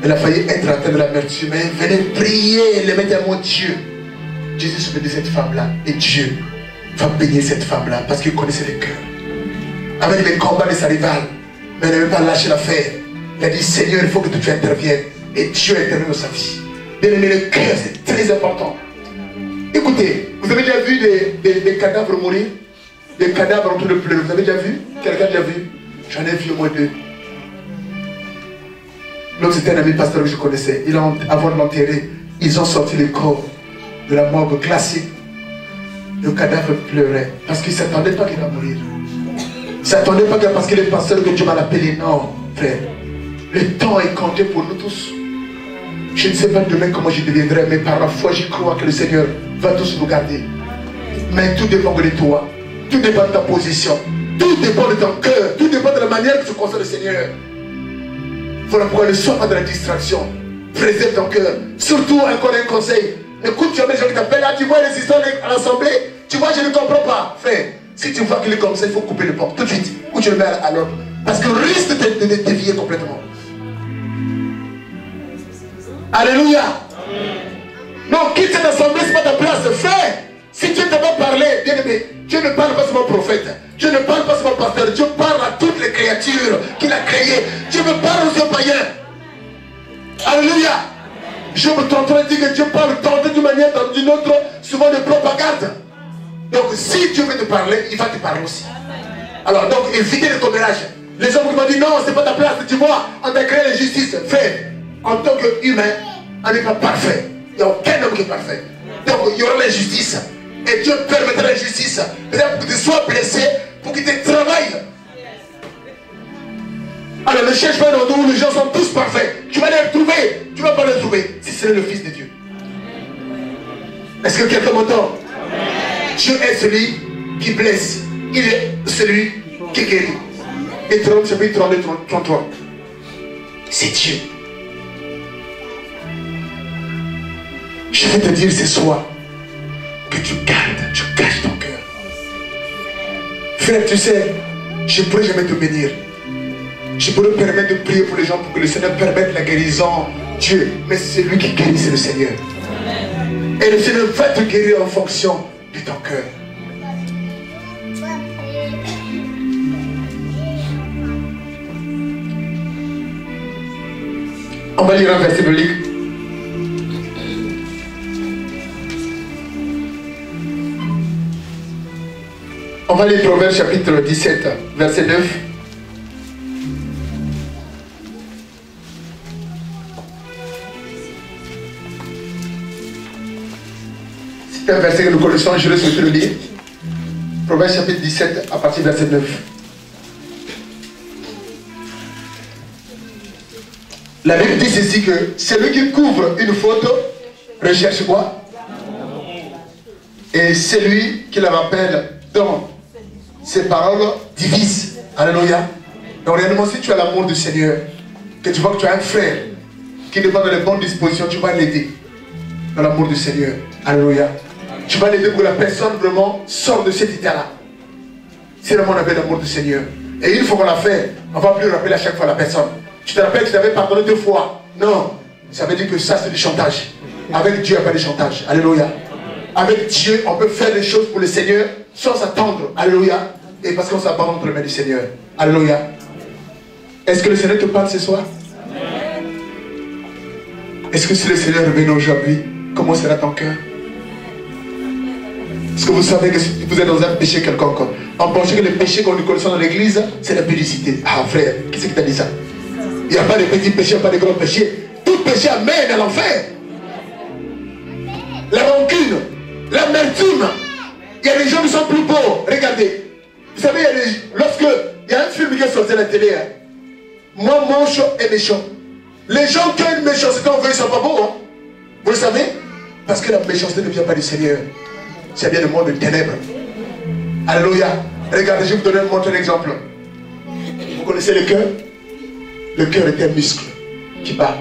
Speaker 1: Elle a failli être atteinte de l'amertume. Elle venait prier, elle aimait tellement Dieu. Jésus se met de cette femme-là. Et Dieu va bénir cette femme-là parce qu'il connaissait le cœur. Avec les combats de sa rivale, mais elle n'avait pas lâché l'affaire. Il a dit, Seigneur, il faut que tu interviennes. Et Dieu intervient dans sa vie. Bien aimé, le cœur, c'est très important. Écoutez, vous avez déjà vu des cadavres mourir? Des cadavres en train de pleurer. Vous avez déjà vu? Quelqu'un a déjà vu? J'en ai vu au moins 2. L'autre, c'était un ami pasteur que je connaissais. Avant de l'enterrer, ils ont sorti le corps de la morgue classique. Le cadavre pleurait parce qu'il ne s'attendait pas qu'il va mourir. Il ne s'attendait pas parce qu'il est pasteur que Dieu va l'appeler. Non, frère. Le temps est compté pour nous tous. Je ne sais pas demain comment je deviendrai, mais par la foi, je crois que le Seigneur va tous nous garder. Mais tout dépend de toi. Tout dépend de ta position. Tout dépend de ton cœur. Tout dépend de la manière que tu conçois le Seigneur. Voilà pourquoi ne sois pas de la distraction. Préserve ton cœur. Surtout, encore un conseil. Écoute, tu as des gens qui t'appellent. Là, tu vois les histoires à l'assemblée. Tu vois, je ne comprends pas. Frère, si tu vois qu'il est comme ça, il faut couper le porte tout de suite. Ou tu le mets à l'ordre. Parce que risque de dévier complètement. Alléluia. Non, quitte cette assemblée, ce n'est pas ta place. Frère, si Dieu t'a pas parlé, bien aimé, Dieu ne parle pas seulement au prophète. Dieu ne parle pas seulement au pasteur. Dieu parle à toutes les créatures qu'il a créées. Dieu me parle aux païens. Alléluia. Je me tenterai de dire que Dieu parle tantôt d'une manière, d'une autre, souvent de propagande. Donc si Dieu veut te parler, il va te parler aussi. Alors donc évitez le commérage. Les hommes qui m'ont dit non, c'est pas ta place, tu vois, on a créé la justice. Frère, en tant qu'humain, on n'est pas parfait. Il n'y a aucun homme qui est parfait. Donc il y aura la justice. Et Dieu permettra la justice. Peut-être pour que tu sois blessé, pour qu'il te travaille. Alors ne cherche pas dans où les gens sont tous parfaits. Tu vas les retrouver. Tu ne vas pas les trouver si c'est le Fils de Dieu. Est-ce que quelqu'un m'entend? Dieu est celui qui blesse. Il est celui qui guérit. Et 30, chapitre 32, 33. C'est Dieu. Je vais te dire ce soir que tu caches ton cœur. Frère, tu sais, je ne pourrais jamais te bénir. Je pourrais permettre de prier pour les gens pour que le Seigneur permette la guérison. Dieu, mais c'est lui qui guérit, c'est le Seigneur. Et le Seigneur va te guérir en fonction de ton cœur. On va lire un verset biblique. On va lire Proverbes chapitre 17, verset 9. C'est un verset que nous connaissons, je vais souhaiter le lire. Proverbes chapitre 17, à partir du verset 9. La Bible dit ceci que celui qui couvre une faute recherche quoi? Et celui qui la rappelle dans ses paroles divise. Alléluia. Donc réellement, si tu as l'amour du Seigneur, que tu vois que tu as un frère qui n'est pas dans les bonnes dispositions, tu vas l'aider dans l'amour du Seigneur. Alléluia. Tu vas l'aider pour que la personne vraiment sorte de cet état-là. C'est vraiment on avait l'amour du Seigneur. Et une fois qu'on l'a fait, on ne va plus rappeler à chaque fois la personne. Tu te rappelles que tu t'avais pardonné 2 fois. Non. Ça veut dire que ça c'est du chantage. Avec Dieu, il n'y a pas de chantage. Alléluia. Avec Dieu, on peut faire des choses pour le Seigneur sans attendre. Alléluia. Et parce qu'on s'abandonne entre les mains du Seigneur. Alléluia. Est-ce que le Seigneur te parle ce soir? Est-ce que si le Seigneur revient aujourd'hui, comment sera ton cœur? Est-ce que vous savez que si vous êtes dans un péché quelconque, on pense que le péché qu'on nous connaît dans l'église, c'est la publicité. Ah frère, qui c'est qui t'a dit ça? Il n'y a pas de petits péchés, il n'y a pas de grands péchés. Tout péché amène à l'enfer. La rancune, l'amertume. Il y a des gens qui sont plus beaux. Regardez. Vous savez, lorsque il y a un film qui est sorti à la télé, hein, moi, moche et méchant. Les gens qui ont une méchanceté envers eux, ils ne sont pas beaux. Hein. Vous le savez? Parce que la méchanceté ne vient pas du Seigneur. Ça vient du monde de ténèbres. Alléluia. Regardez, je vais vous donner un exemple. Vous connaissez le cœur? Le cœur est un muscle qui bat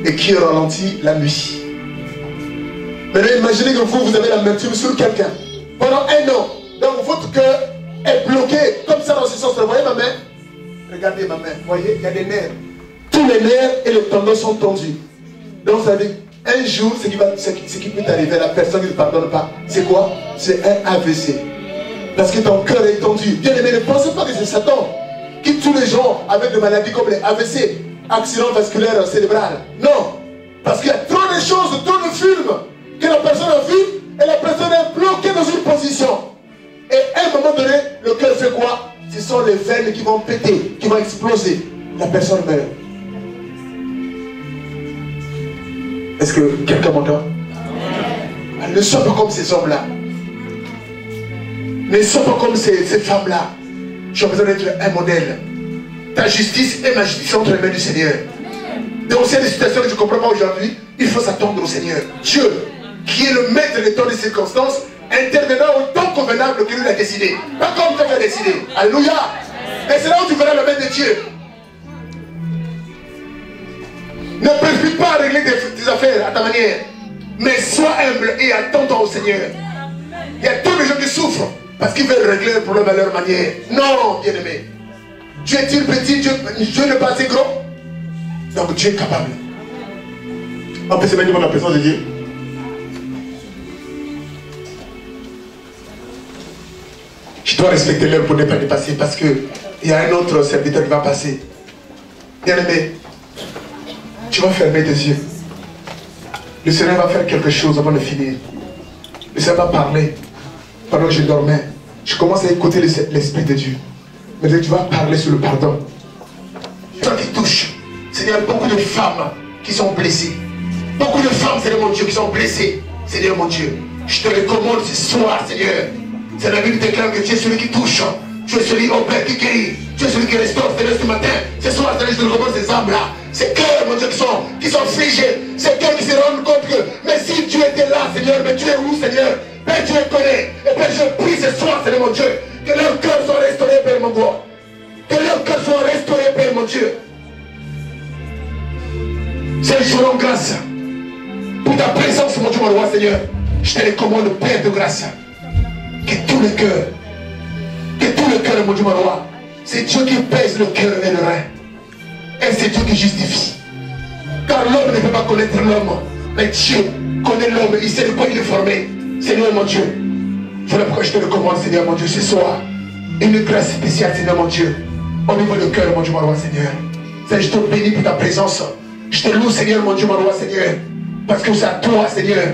Speaker 1: et qui ralentit la nuit. Maintenant, imaginez que vous avez l'amertume sur quelqu'un pendant 1 an. Donc, votre cœur est bloqué comme ça dans ce sens. Vous voyez ma main? Regardez ma main. Vous voyez, il y a des nerfs. Tous les nerfs et les tendons sont tendus. Donc, ça veut dire, un jour, ce qui peut t'arriver à la personne qui ne pardonne pas, c'est quoi? C'est un AVC. Parce que ton cœur est tendu. Bien aimé, ne pensez pas que c'est Satan qui tue les gens avec des maladies comme les AVC, accident vasculaire cérébral. Non. Parce qu'il y a trop de choses, trop de films que la personne a vu et la personne est bloquée dans une position. Et à un moment donné, le cœur fait quoi? Ce sont les veines qui vont péter, qui vont exploser. La personne meurt. Est-ce que quelqu'un m'entend? Ne sois pas comme ces hommes-là. Ne sois pas comme ces femmes-là. Tu as besoin d'être un modèle. Ta justice et ma justice sont entre les mains du Seigneur. Donc s'il y a des situations que tu ne comprends pas aujourd'hui, il faut s'attendre au Seigneur. Dieu, qui est le maître des temps et des circonstances, intervenant au temps convenable que lui a décidé. Pas comme tu as décidé. Alléluia. Et c'est là où tu verras la main de Dieu. Ne préfère pas régler tes affaires à ta manière. Mais sois humble et attends-toi au Seigneur. Il y a tous les gens qui souffrent parce qu'ils veulent régler le problème à leur manière. Non, bien-aimé. Dieu est-il petit, Dieu n'est pas assez grand. Donc Dieu est capable. On peut se mettre devant la présence de Dieu. Je dois respecter l'heure pour ne pas dépasser parce qu'il y a un autre serviteur qui va passer. Bien-aimé, tu vas fermer tes yeux. Le Seigneur va faire quelque chose avant de finir. Le Seigneur va parler. Pendant que je dormais, je commence à écouter l'Esprit de Dieu. Mais tu vas parler sur le pardon. Toi qui touches, Seigneur, beaucoup de femmes qui sont blessées. Beaucoup de femmes, Seigneur mon Dieu, qui sont blessées. Seigneur mon Dieu, je te recommande ce soir, Seigneur. C'est la Bible déclare que tu es celui qui touche. Tu es celui au Père qui guérit. Tu es celui qui restaure. Seigneur, ce matin, ce soir, Seigneur, je te recommande ces âmes-là. Ces cœurs, mon Dieu, qui sont figés. Ces cœurs qui se rendent compte que, mais si tu étais là, Seigneur, mais tu es où, Seigneur? Père, tu les connais. Et Père, je prie ce soir, Seigneur mon Dieu, que leur cœur soit restauré, Père mon Dieu. Que leur cœur soit restauré, Père mon Dieu. Seigneur, je te rends grâce pour ta présence, mon Dieu, mon roi, Seigneur. Je te recommande, Père de grâce, que tout le cœur, mon Dieu, mon roi, c'est Dieu qui pèse le cœur et le rein. Et c'est Dieu qui justifie. Car l'homme ne peut pas connaître l'homme, mais Dieu connaît l'homme, il sait de quoi il est formé. Seigneur mon Dieu, voilà pourquoi je te recommande, Seigneur mon Dieu, ce soir, une grâce spéciale, Seigneur mon Dieu, au niveau du cœur, mon Dieu, mon roi, Seigneur. Seigneur, je te bénis pour ta présence. Je te loue, Seigneur, mon Dieu, mon roi, Seigneur, parce que c'est à toi, Seigneur.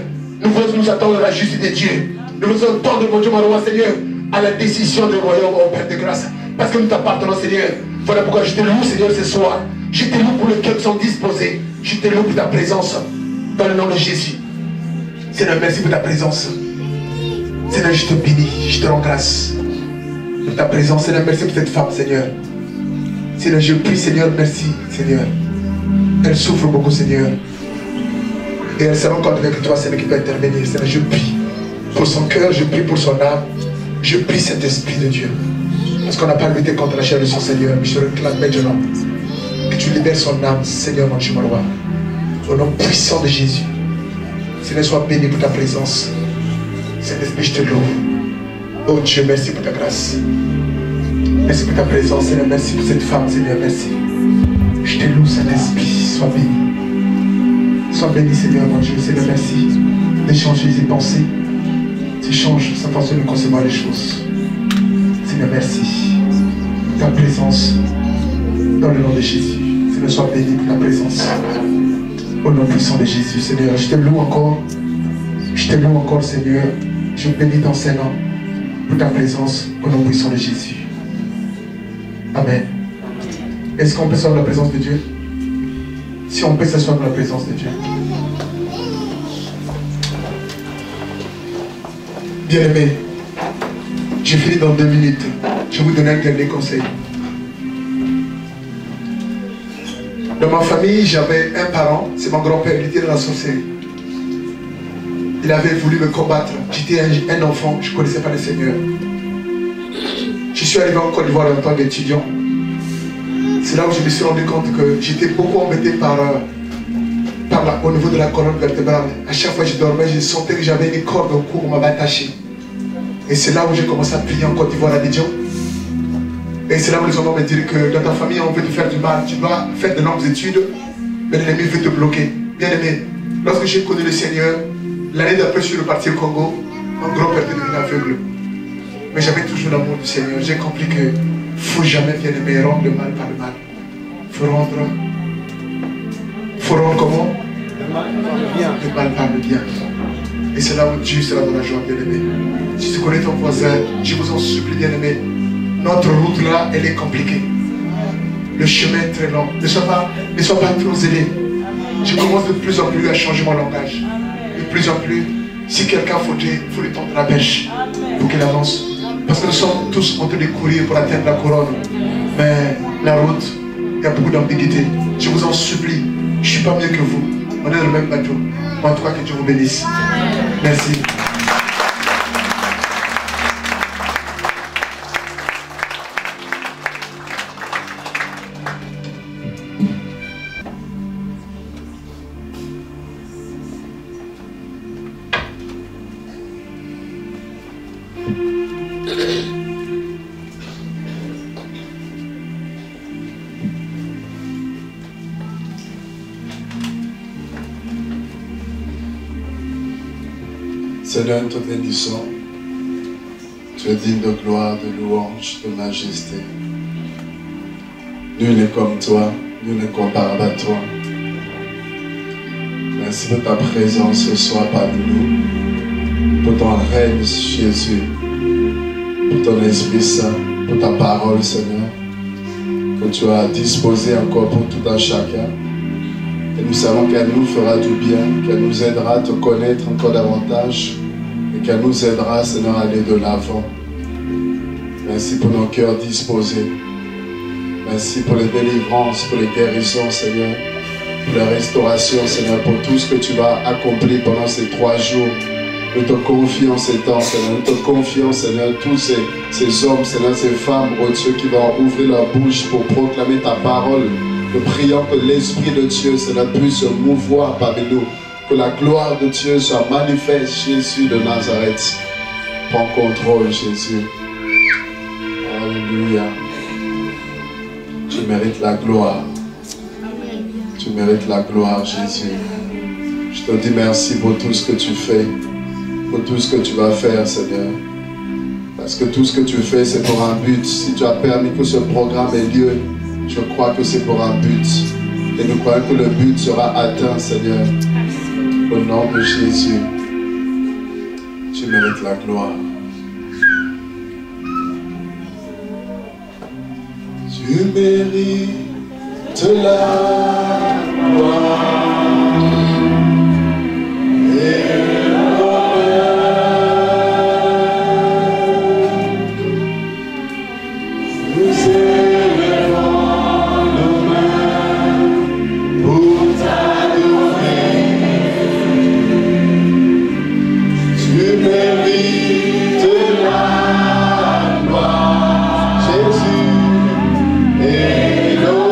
Speaker 1: Nous voulons nous attendre à la justice de Dieu. Nous voulons attendre, mon Dieu, mon roi, Seigneur, à la décision du royaume, au Père de grâce. Parce que nous t'appartenons, Seigneur. Voilà pourquoi je te loue, Seigneur, ce soir. Je te loue pour les cœurs qui sont disposés. Je te loue pour ta présence. Dans le nom de Jésus. Seigneur, merci pour ta présence. Seigneur, je te bénis. Je te rends grâce pour ta présence. Seigneur, merci pour cette femme, Seigneur. Seigneur, je prie, Seigneur, merci, Seigneur. Elle souffre beaucoup, Seigneur. Et elle se rend compte que toi, Seigneur, qui peut intervenir. Seigneur, je prie pour son cœur, je prie pour son âme. Je prie cet esprit de Dieu. Parce qu'on n'a pas lutté contre la chair de son Seigneur. Mais je réclame maintenant que tu libères son âme, Seigneur, mon Dieu, mon roi. Au nom puissant de Jésus. Seigneur, sois béni pour ta présence. Saint-Esprit, je te loue. Oh Dieu, merci pour ta grâce. Merci pour ta présence, Seigneur. Merci pour cette femme, Seigneur. Merci. Je te loue, Saint-Esprit. Sois béni. Sois béni, Seigneur, mon Dieu. Seigneur, merci d'échanger ses pensées. Tu changes sa façon de concevoir les choses. Seigneur, merci. Ta présence dans le nom de Jésus. Seigneur, sois béni pour ta présence. Au nom puissant de Jésus, Seigneur. Je te loue encore. Je te loue encore, Seigneur. Je bénis ton Seigneur pour ta présence. Au nom puissant de Jésus. Amen. Est-ce qu'on peut s'asseoir dans la présence de Dieu? Si on peut s'asseoir dans la présence de Dieu. Bien-aimé, j'ai fini dans 2 minutes. Je vais vous donner un dernier conseil. Dans ma famille, j'avais un parent, c'est mon grand-père, il était dans la sorcellerie. Il avait voulu me combattre. J'étais un enfant, je ne connaissais pas le Seigneur. Je suis arrivé en Côte d'Ivoire en tant qu'étudiant. C'est là où je me suis rendu compte que j'étais beaucoup embêté au niveau de la colonne vertébrale. À chaque fois que je dormais, je sentais que j'avais une corde au cou, on m'avait attaché. Et c'est là où j'ai commencé à prier en Côte d'Ivoire à Abidjan. Et c'est là où les hommes me disent que dans ta famille, on veut te faire du mal. Tu dois faire de longues études, mais l'ennemi veut te bloquer. Bien aimé, lorsque j'ai connu le Seigneur, l'année d'après, je suis reparti au Congo. Mon grand-père était devenu aveugle. Mais j'avais toujours l'amour du Seigneur. J'ai compris que ne faut jamais, bien aimé, rendre le mal par le mal. Il faut rendre comment? Le mal par le bien. Et c'est là où Dieu sera dans la joie, bien aimé. Si tu connais ton voisin, je vous en supplie, bien aimé. Notre route là, elle est compliquée. Le chemin est très long. Ne sois pas trop zélé. Je commence de plus en plus à changer mon langage. De plus en plus, si quelqu'un faudrait, il faut lui tendre la pêche pour qu'il avance. Parce que nous sommes tous en train de courir pour atteindre la couronne. Mais la route, il y a beaucoup d'ambiguïté. Je vous en supplie, je ne suis pas mieux que vous. On est dans le même bateau. En tout cas, que Dieu vous bénisse. Merci.
Speaker 2: Seigneur, nous te bénissons. Tu es digne de gloire, de louange, de majesté. Nul n'est comme toi, nul n'est comparable à toi. Merci pour ta présence ce soir parmi nous, pour ton règne, Jésus, pour ton Esprit Saint, pour ta parole, Seigneur, que tu as disposée encore pour tout un chacun. Et nous savons qu'elle nous fera du bien, qu'elle nous aidera à te connaître encore davantage et qu'elle nous aidera, Seigneur, à aller de l'avant. Merci pour nos cœurs disposés. Merci pour les délivrances, pour les guérisons, Seigneur, pour la restauration, Seigneur, pour tout ce que tu vas accomplir pendant ces 3 jours. Nous te confions ces temps, Seigneur. Nous te confions, Seigneur, tous ces hommes, Seigneur, ces femmes, oh Dieu, qui vont ouvrir leur bouche pour proclamer ta parole. Nous prions que l'Esprit de Dieu, Seigneur, puisse se mouvoir parmi nous. Que la gloire de Dieu soit manifeste, Jésus de Nazareth. Prends contrôle, Jésus. Alléluia. Tu mérites la gloire. Tu mérites la gloire, Jésus. Je te dis merci pour tout ce que tu fais, pour tout ce que tu vas faire, Seigneur. Parce que tout ce que tu fais, c'est pour un but. Si tu as permis que ce programme ait lieu, je crois que c'est pour un but. Et nous croyons que le but sera atteint, Seigneur. Au nom de Jésus, tu mérites la gloire. Tu mérites la gloire et l'honneur. Nous élevons nos mains pour t'adorer. Tu mérites la gloire, Jésus, et l'honneur.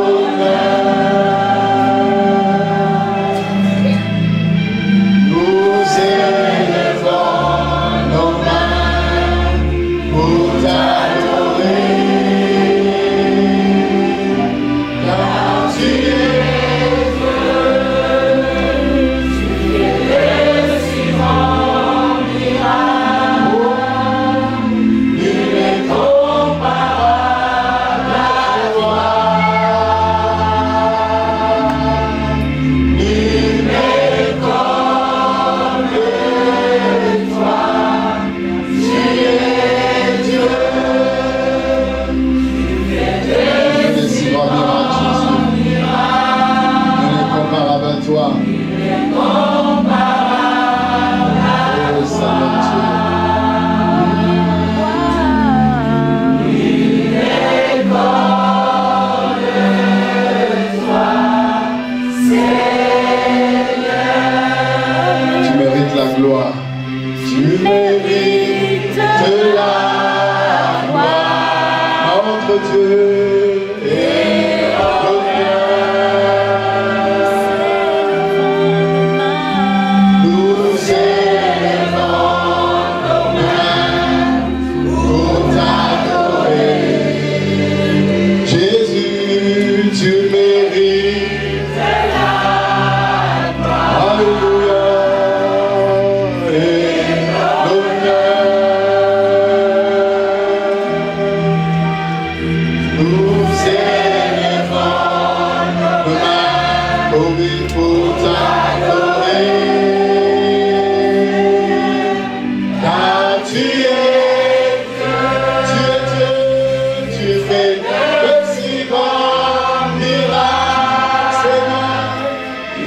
Speaker 2: gloire. Tu mérites la gloire. Entre Dieu et nous élevons nos mains pour t'adorer. Jésus, tu mérites la gloire. Alléluia. Et l'honneur. Nous élevons nos mains pour t'adorer. Car tu es Dieu, tu fais de si grands miracles, Seigneur.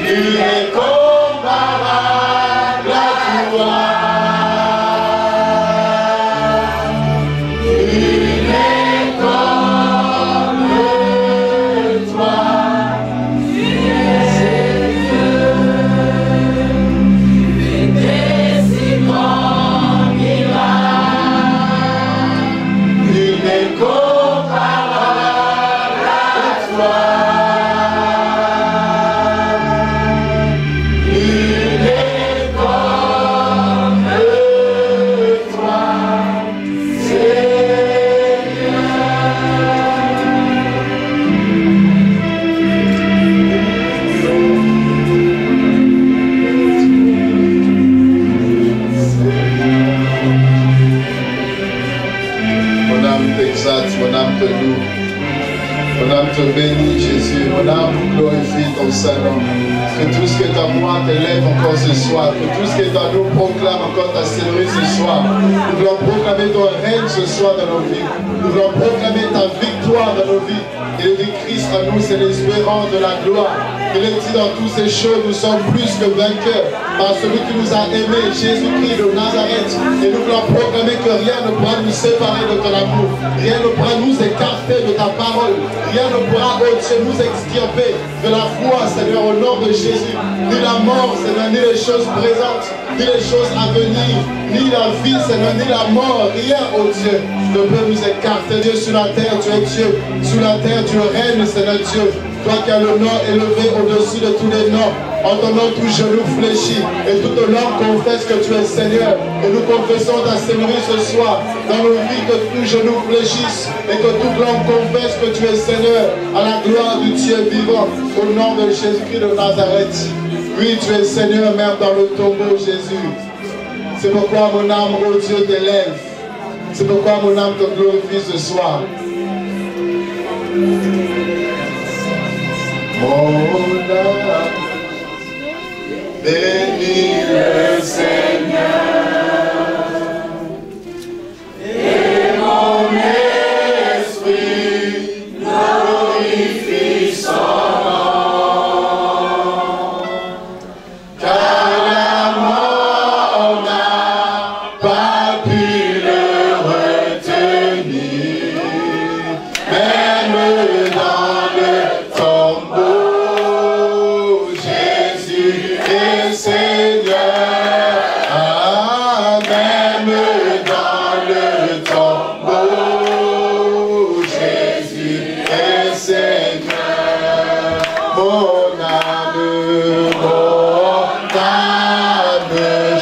Speaker 2: Nul n'est comparable à toi. Nul n'est comme toi. Tu es Dieu. Tu fais des si grands miracles. Nul n'est comparable à toi. Nul n'est comme toi, Seigneur. Mon âme t'exalte, mon âme te loue, mon âme te bénit, Jésus, mon âme glorifie ton Saint-Nom. Que tout ce qui est à moi t'élève encore ce soir, que tout ce qui est à nous proclame encore ta Seigneurie ce soir. Nous voulons proclamer ton règne ce soir dans nos vies. Nous voulons proclamer ta victoire dans nos vies. Il est dit Christ en nous, c'est l'espérance de la gloire. Il est dit dans toutes ces choses, nous sommes plus que vainqueurs par celui qui nous a aimés, Jésus-Christ de Nazareth. Et nous voulons proclamer que rien ne pourra nous séparer de ton amour. Rien ne pourra nous écarter de ta parole. Rien ne pourra, oh Dieu, nous extirper de la foi, Seigneur, au nom de Jésus. Ni la mort, Seigneur, ni les choses présentes, ni les choses à venir, ni la vie, Seigneur, ni la mort. Rien, oh Dieu, ne peut nous écarter. Dieu, sur la terre, tu es Dieu. Sur la terre, tu règnes, Seigneur Dieu. Toi qui as le nom élevé au-dessus de tous les noms. En ton nom, tout genou fléchit et toute langue confesse que tu es Seigneur. Et nous confessons ta Seigneurie ce soir. Dans nos vies, que tout genou fléchisse et que toute langue confesse que tu es Seigneur. À la gloire du Dieu vivant. Au nom de Jésus-Christ de Nazareth. Oui, tu es Seigneur même dans le tombeau, Jésus. C'est pourquoi mon âme, oh Dieu, t'élève. C'est pourquoi mon âme te glorifie ce soir. Mon âme bénis le Seigneur et mon esprit glorifie son nom. Car la mort n'a pas pu le retenir, même dans le tombeau, Jésus est Seigneur. Ah, même dans le tombeau, Jésus est Seigneur. Mon âme,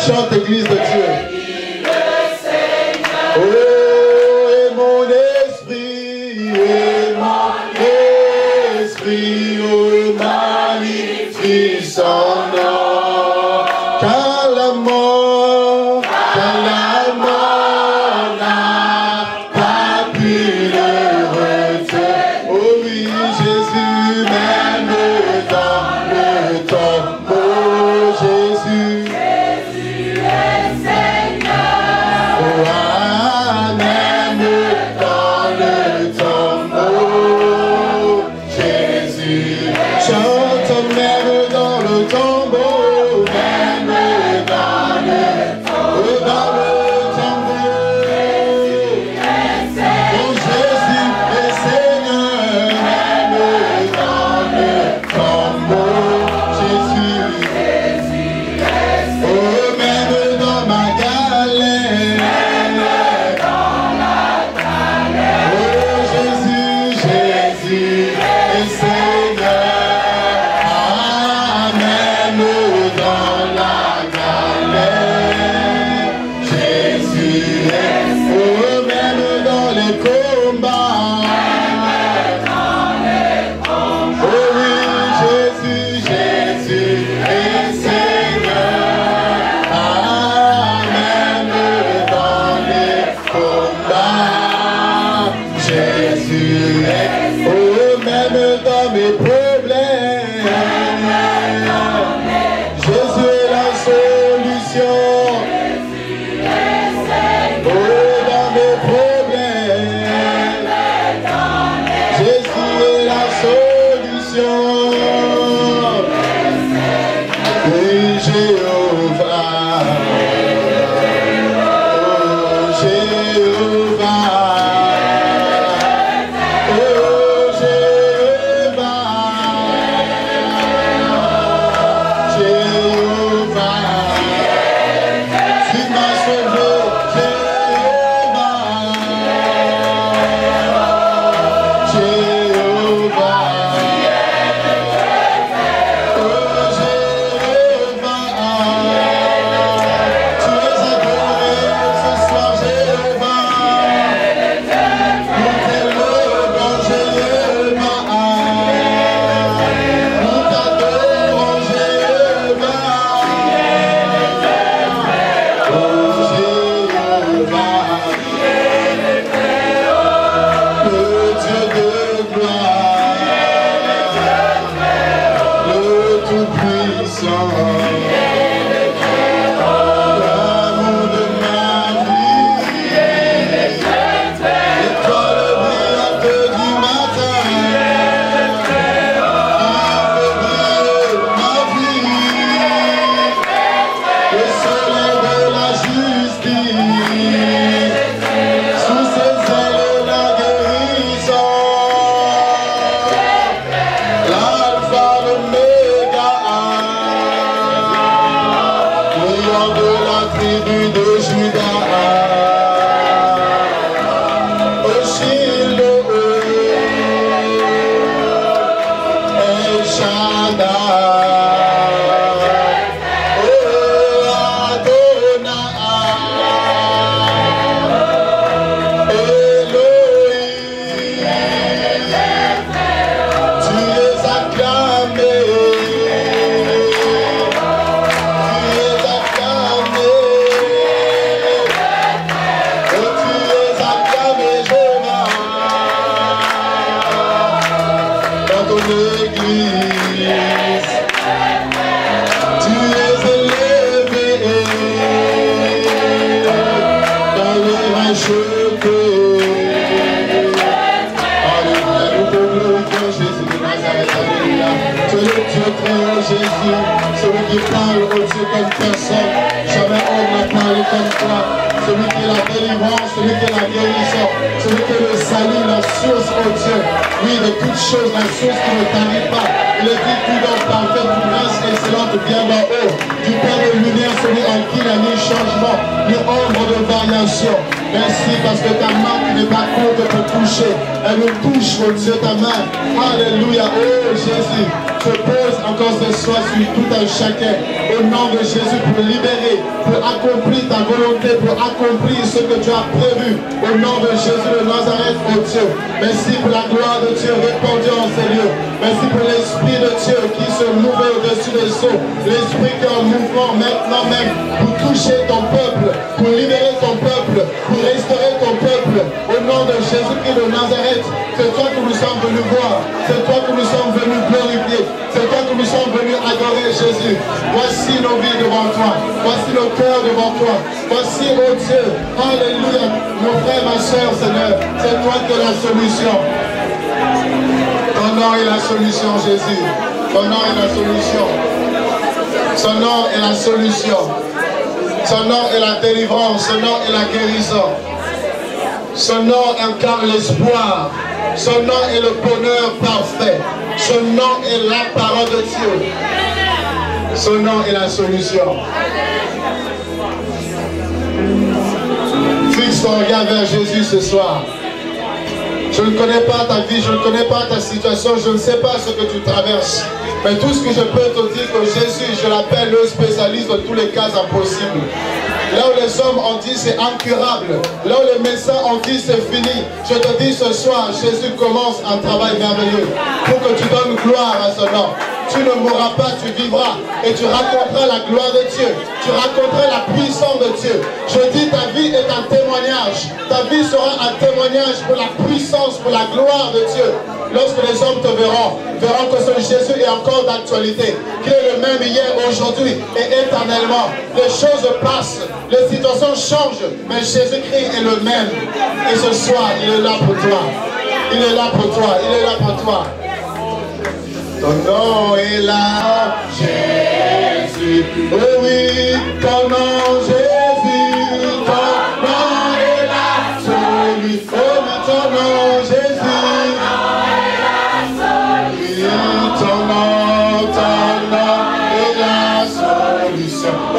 Speaker 2: chante Église de Dieu. Oh, et mon esprit, oh, magnifie son nom. Car la mort n'a pas pu le retenir. Oh oui, Jésus, même dans le tombeau, Jésus est Seigneur. Oh, ah, même dans le tombeau, Jésus chante, même dans le tombeau, même dans le
Speaker 1: lion de la tribu de Judas. El Shaddai, Adonai, Elohim, tu es acclamé, Église, tu es élevé dans les rachetés. Alléluia, nous te glorifions Jésus de Nazareth, alléluia. Tu es le Dieu très haut Jésus, celui qui parle au Dieu comme personne. Jamais homme n'a parlé comme toi. Celui qui est la délivrance, celui qui est la guérison, celui qui est le salut, la source, oh Dieu. Oui, de toutes choses, la source qui ne t'arrive pas. Il est dit tout dans parfait, toute grâce excellente vient d'en haut. Du Père de lumière, celui en qui il a mis changement, ni ombre de variation. Merci parce que ta main qui n'est pas courte pour toucher. Elle nous touche, oh Dieu, ta main. Alléluia, oh Jésus. Je pose encore ce soir sur tout un chacun. Au nom de Jésus, pour libérer, pour accomplir ta volonté, pour accomplir ce que tu as prévu. Au nom de Jésus de Nazareth, oh Dieu. Merci pour la gloire de Dieu répandue en ces lieux. Merci pour l'Esprit de Dieu qui se mouvait au-dessus des eaux. L'Esprit qui est en mouvement maintenant même pour toucher ton peuple, pour libérer ton peuple, pour restaurer ton peuple. Au nom de Jésus-Christ de Nazareth, c'est toi que nous sommes venus voir. C'est toi que nous sommes venus glorifier. C'est toi que nous sommes venus adorer Jésus. Voici nos vies devant toi. Voici nos cœurs devant toi. Voici, oh Dieu, alléluia, nos frères, ma soeur, Seigneur. C'est toi qui es la solution. Ton nom est la solution, Jésus. Ton nom est la solution. Son nom est la solution. Son nom est la délivrance. Son nom est la guérison. Son nom incarne l'espoir. Son nom est le bonheur parfait. Son nom est la parole de Dieu. Son nom est la solution. Fixe ton regard vers Jésus ce soir. Je ne connais pas ta vie, je ne connais pas ta situation, je ne sais pas ce que tu traverses. Mais tout ce que je peux te dire, que Jésus, je l'appelle le spécialiste de tous les cas impossibles. Là où les hommes ont dit c'est incurable, là où les médecins ont dit c'est fini, je te dis ce soir, Jésus commence un travail merveilleux pour que tu donnes gloire à son nom. Tu ne mourras pas, tu vivras et tu raconteras la gloire de Dieu. Tu raconteras la puissance de Dieu. Je dis ta vie est un témoignage. Ta vie sera un témoignage pour la puissance, pour la gloire de Dieu. Lorsque les hommes te verront que ce Jésus est encore d'actualité, qu'il est le même hier, aujourd'hui et éternellement. Les choses passent, les situations changent, mais Jésus-Christ est le même. Et ce soir, il est là pour toi. Il est là pour toi, il est là pour toi. Ton nom est là, Jésus. Oh oui, ton nom, Jésus. Ton nom est là, celui. Oh oui, ton nom, Jésus. Oui, ton nom est la solution. Oh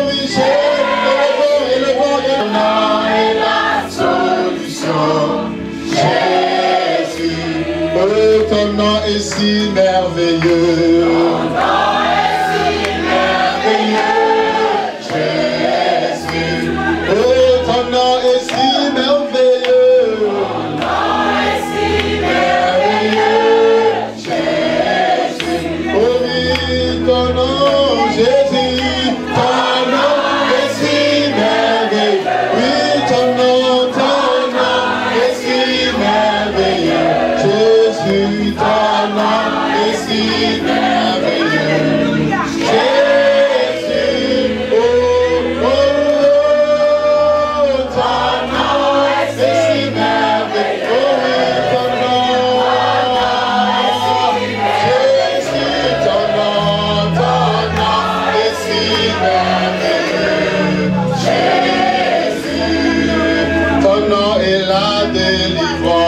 Speaker 1: oui, Jésus, le bon, ton nom est la solution. Ton nom est si merveilleux. Ton nom est si merveilleux, Jésus. Oh, ton nom est si merveilleux. Ton nom est si merveilleux, Jésus. Oh oui, ton nom, Jésus. Ton nom est si merveilleux. Oui, ton nom est si merveilleux. Jésus, ton nom est si merveilleux. Jésus, oh, oh, oh, ton nom est si merveilleux. Oh, ton nom, Jésus, ton nom est si merveilleux. Jésus, ton nom est la délivrance.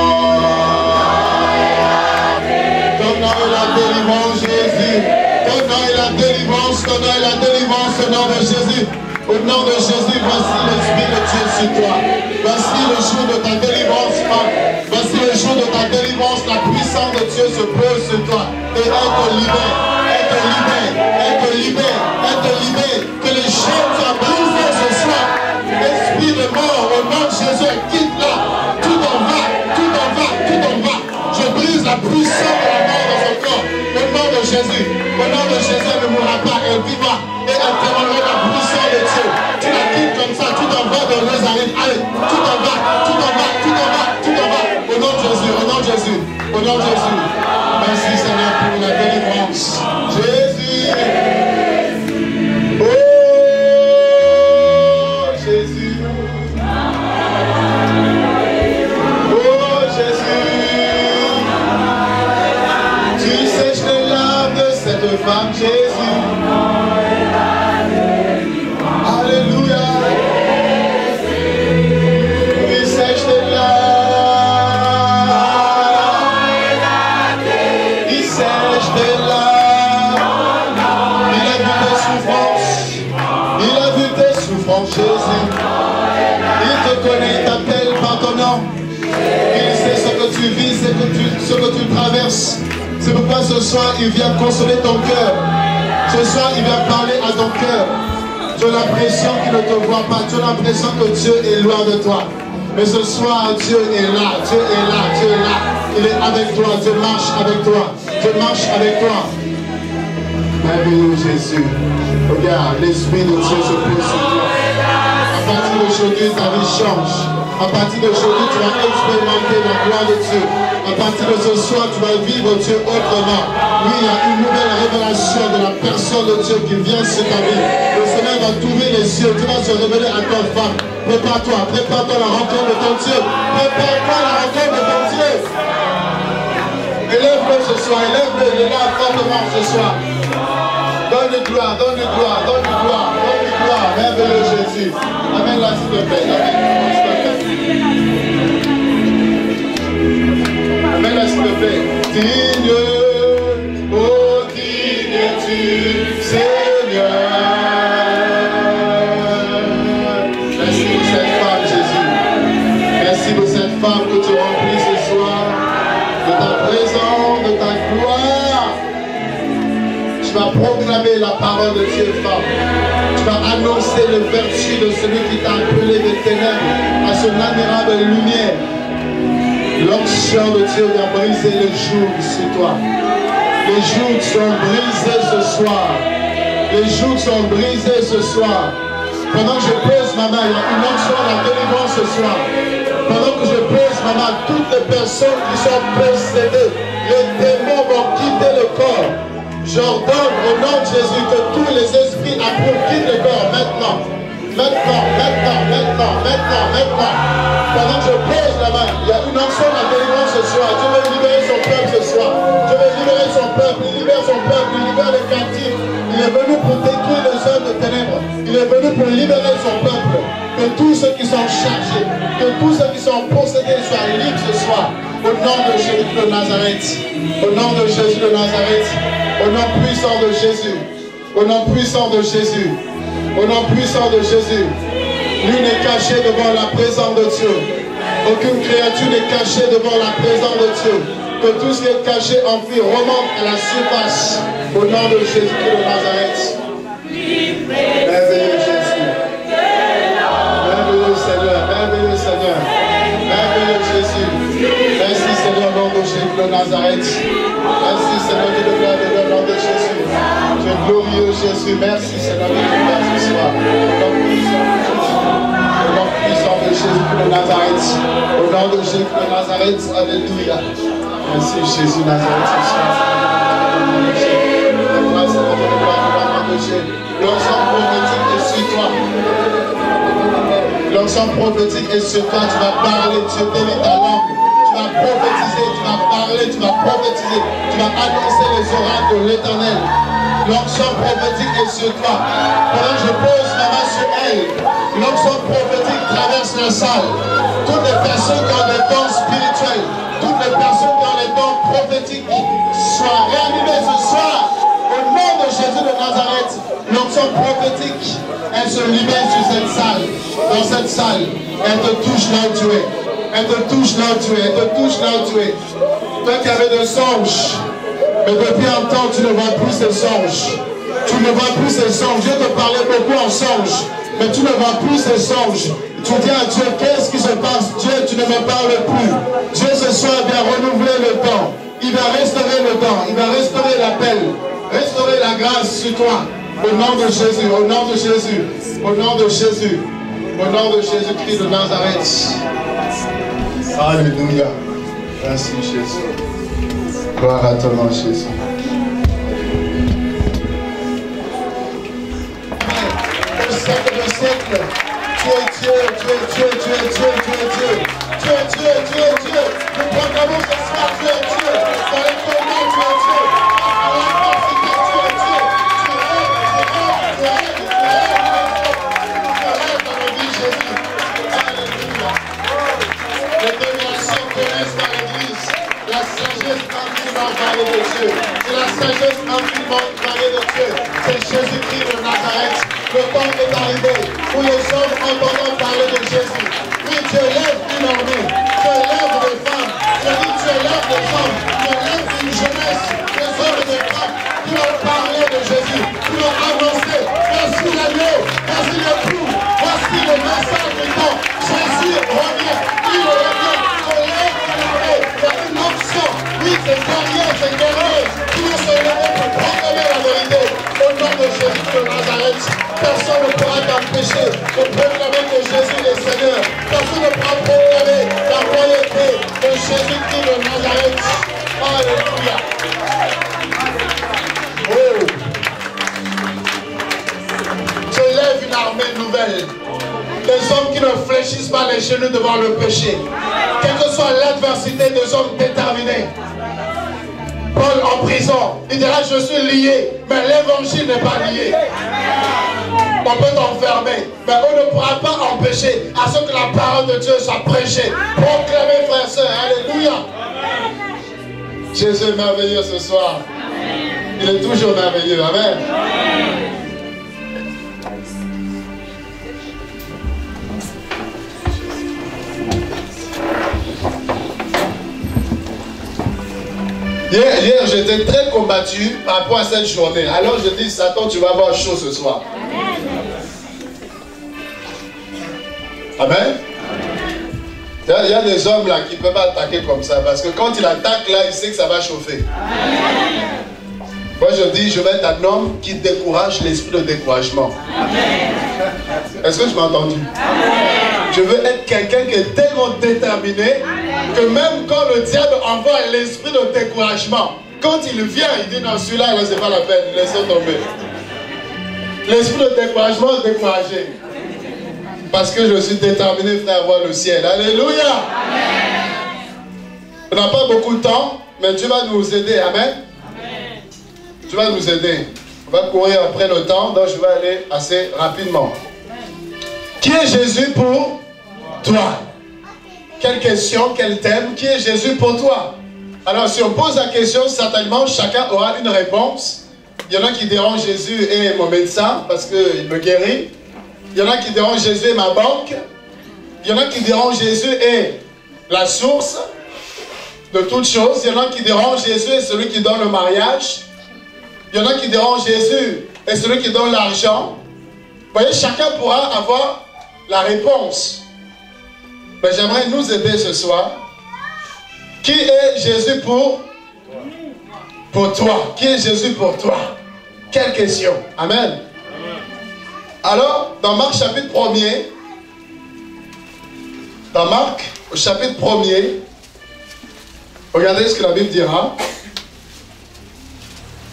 Speaker 1: Jésus, ton nom est la délivrance, ton nom est la délivrance, au nom de Jésus. Oh Au nom de Jésus, voici l'Esprit de Dieu sur toi. Voici le jour de ta délivrance, femme. Voici le jour de ta délivrance. La puissance de Dieu se pose sur toi. Et elle te libère. Elle te libère. Elle te libère. Elle te libère. Que les chaînes soient brisées ce soir. Esprit de mort, au nom de Jésus, quitte-la. Tout en va. Tout en va. Tout en va. Je brise la puissance de la mort dans son corps. Au nom de Jésus. Au nom de Jésus, elle ne mourra pas. Elle vivra. Et elle témoignera la puissance de Dieu. Tu la quittes comme ça, tout en bas de Nazareth. Allez, tout en bas, tout en bas, tout en bas, tout en bas. Au nom de Jésus, au nom de Jésus, au nom de Jésus. Merci Seigneur pour la délivrance. Jésus. Oh Jésus. Oh Jésus. Tu sèches les larmes de cette femme, Jésus. Alléluia. Il sèche tes larmes. Il sèche tes larmes. Il a vu tes souffrances. Il a vu tes souffrances, Jésus. Il te connaît, il t'appelle par ton nom. Il sait ce que tu vis, ce que tu traverses. C'est pourquoi ce soir, il vient consoler ton cœur. Ce soir, il vient parler à ton cœur. Tu as l'impression qu'il ne te voit pas. Tu as l'impression que Dieu est loin de toi. Mais ce soir, Dieu est là. Dieu est là. Dieu est là. Il est avec toi. Dieu marche avec toi. Dieu marche avec toi. Merveilleux Jésus. Regarde, l'Esprit de Dieu se pose sur toi. À partir d'aujourd'hui, ta vie change. À partir d'aujourd'hui, tu vas expérimenter la gloire de Dieu. À partir de ce soir, tu vas vivre Dieu autrement. Oui, il y a une nouvelle révélation de la personne de Dieu qui vient sur ta vie. Le Seigneur va t'ouvrir les yeux. Tu vas se révéler à ta femme. Prépare-toi. Prépare-toi à la rencontre de ton Dieu. Prépare-toi à la rencontre de ton Dieu. Élève-le ce soir. Élève-le. Il est là fortement ce soir. Donne-lui gloire. Donne-lui gloire. Donne-lui gloire. Donne-lui gloire. Merveilleux Jésus. Amène-la s'il te plaît. Amène-la s'il te plaît. Amène-la s'il te plaît. Digne, oh digne tu, Seigneur. Merci pour cette femme, Jésus. Merci pour cette femme que tu remplis ce soir de ta présence, de ta gloire. Tu vas proclamer la parole de Dieu, femme. Tu vas annoncer le vertu de celui qui t'a appelé des ténèbres à son admirable lumière. L'onction de Dieu vient briser le jour sur toi. Les jours sont brisés ce soir. Les jours sont brisés ce soir. Pendant que je pose ma main, il y a une onction à la délivrance ce soir. Pendant que je pose ma main, toutes les personnes qui sont possédées, les démons vont quitter le corps. J'ordonne au nom de Jésus que tous les esprits approuvent quittent le corps maintenant. Maintenant. Pendant que je pose la main, il y a une onction à la délivrance ce soir. Dieu veut libérer son peuple ce soir. Dieu veut libérer son peuple. Il libère son peuple. Il libère les captifs. Il est venu pour détruire les œuvres de ténèbres. Il est venu pour libérer son peuple. Que tous ceux qui sont chargés, que tous ceux qui sont possédés soient libres ce soir. Au nom de Jésus de Nazareth. Au nom de Jésus de Nazareth. Au nom puissant de Jésus. Au nom puissant de Jésus. Au nom puissant de Jésus. Nul n'est caché devant la présence de Dieu. Aucune créature n'est cachée devant la présence de Dieu. Que tout ce qui est caché en vie remonte à la surface. Au nom de Jésus de Nazareth. Merveilleux Jésus. Merveilleux Seigneur. Merveilleux Seigneur. Merveilleux Jésus. Merci Seigneur au nom de Jésus de Nazareth. Merci Seigneur de gloire au nom de Jésus. Tu es glorieux Jésus. Merci Seigneur de gloire ce soir. Au nom puissant de Jésus de Nazareth. Au nom de Jésus de Nazareth. Alléluia. Merci Jésus Nazareth. L'ensemble prophétique est sur toi. L'ensemble prophétique est sur toi. Tu vas parler, tu délivres ta langue. Tu vas prophétiser, tu vas parler, tu vas prophétiser. Tu vas annoncer les oracles de l'Éternel. L'onction prophétique est sur toi. Pendant que je pose ma main sur elle, l'onction prophétique traverse la salle. Toutes les personnes qui ont des dons spirituels, toutes les personnes qui ont les dons prophétiques, soient réanimées ce soir. Au nom de Jésus de Nazareth, l'onction prophétique prophétique, elle se libère sur cette salle, dans cette salle. Elle te touche là où tu es. Elle te touche là où tu es. Elle te touche là où tu es. Toi qui avais des songes, mais depuis un temps, tu ne vois plus ces songes. Tu ne vois plus ces songes. Dieu te parlait beaucoup en songes, mais tu ne vois plus ces songes. Tu dis à Dieu, qu'est-ce qui se passe? Dieu, tu ne me parles plus. Dieu ce soir vient renouveler le temps. Il va restaurer le temps. Il va restaurer l'appel. Restaurer la grâce sur toi. Au nom de Jésus. Au nom de Jésus. Au nom de Jésus. Au nom de Jésus-Christ de Nazareth. Alléluia.
Speaker 2: Merci Jésus. Gloire à ton nom, Jésus.
Speaker 1: Au siècle de siècle, tu es Dieu, tu es Dieu, tu es Dieu, tu es Dieu. Tu es Dieu, tu es Dieu. Nous proclamons ce soir, tu es Dieu. Dans les commandements, tu es Dieu. Dans la pensée, tu es Dieu. Tu règnes dans nos vies, Jésus. Alléluia. Les révélations connaissent dans l'église. La sagesse infiniment parlée de Dieu. C'est la sagesse infiniment parlée de Dieu. C'est Jésus-Christ de Nazareth. Le temps est arrivé où les hommes entendent parler de Jésus. Oui, Dieu lève une armée. Dieu lève des femmes. Je dis Dieu lève des hommes. Dieu lève une jeunesse. Des hommes et des femmes qui vont parler de Jésus. Qui vont annoncer. Voici l'agneau. Voici le clou. Voici le message du temps. Jésus revient. Il revient. On lève une armée. Il y a une option. Oui, c'est guerrier qui vont se lever pour proclamer la vérité. Au nom de Jésus de Nazareth, personne ne pourra t'empêcher de proclamer que Jésus est Seigneur. Personne ne pourra proclamer la royauté de Jésus-Christ de Nazareth. Alléluia. Oh. Je lève une armée nouvelle. Des hommes qui ne fléchissent pas les genoux devant le péché. Quelle que soit l'adversité, des hommes déterminés. Paul en prison, il dira je suis lié, mais l'évangile n'est pas lié. On peut t'enfermer, mais on ne pourra pas empêcher à ce que la parole de Dieu soit prêchée. Proclamez, frères et sœurs, alléluia. Jésus est merveilleux ce soir. Il est toujours merveilleux, amen. Hier j'étais très combattu par rapport à cette journée. Alors je dis, Satan, tu vas avoir chaud ce soir. Amen. Il y a des hommes là qui ne peuvent pas attaquer comme ça. Parce que quand il attaque là, il sait que ça va chauffer. Moi je dis, je vais être un homme qui décourage l'esprit de découragement. Est-ce que tu m'as entendu? Je veux être quelqu'un qui est tellement déterminé que même quand le diable envoie l'esprit de découragement, quand il vient, il dit non, celui-là, c'est pas la peine, laissons tomber. L'esprit de découragement est découragé. Parce que je suis déterminé, frère, à voir le ciel. Alléluia. On n'a pas beaucoup de temps, mais Dieu va nous aider. Amen. Dieu va nous aider. On va courir après le temps, donc je vais aller assez rapidement. Qui est Jésus pour toi? Quelle question, quel thème? Qui est Jésus pour toi? Alors si on pose la question, certainement chacun aura une réponse. Il y en a qui diront Jésus est mon médecin parce qu'il me guérit. Il y en a qui diront Jésus est ma banque. Il y en a qui diront Jésus est la source de toutes choses. Il y en a qui diront Jésus est celui qui donne le mariage. Il y en a qui diront Jésus est celui qui donne l'argent. Vous voyez, chacun pourra avoir la réponse. Mais j'aimerais nous aider ce soir. Qui est Jésus pour toi? Qui est Jésus pour toi? Quelle question? Amen. Alors, dans Marc chapitre 1er, dans Marc au chapitre 1er, regardez ce que la Bible dira.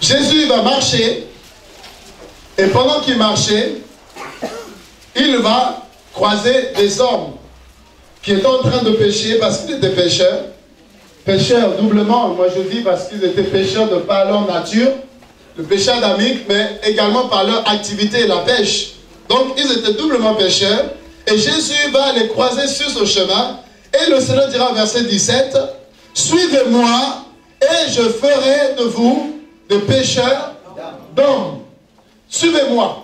Speaker 1: Jésus va marcher, et pendant qu'il marchait, il va croiser des hommes qui étaient en train de pécher parce qu'ils étaient pécheurs. Pécheurs doublement, moi je dis parce qu'ils étaient pécheurs de par leur nature, le péché adamique, mais également par leur activité, la pêche. Donc ils étaient doublement pécheurs, et Jésus va les croiser sur ce chemin, et le Seigneur dira au verset 17, « Suivez-moi, et je ferai de vous des pécheurs d'hommes. » Suivez-moi.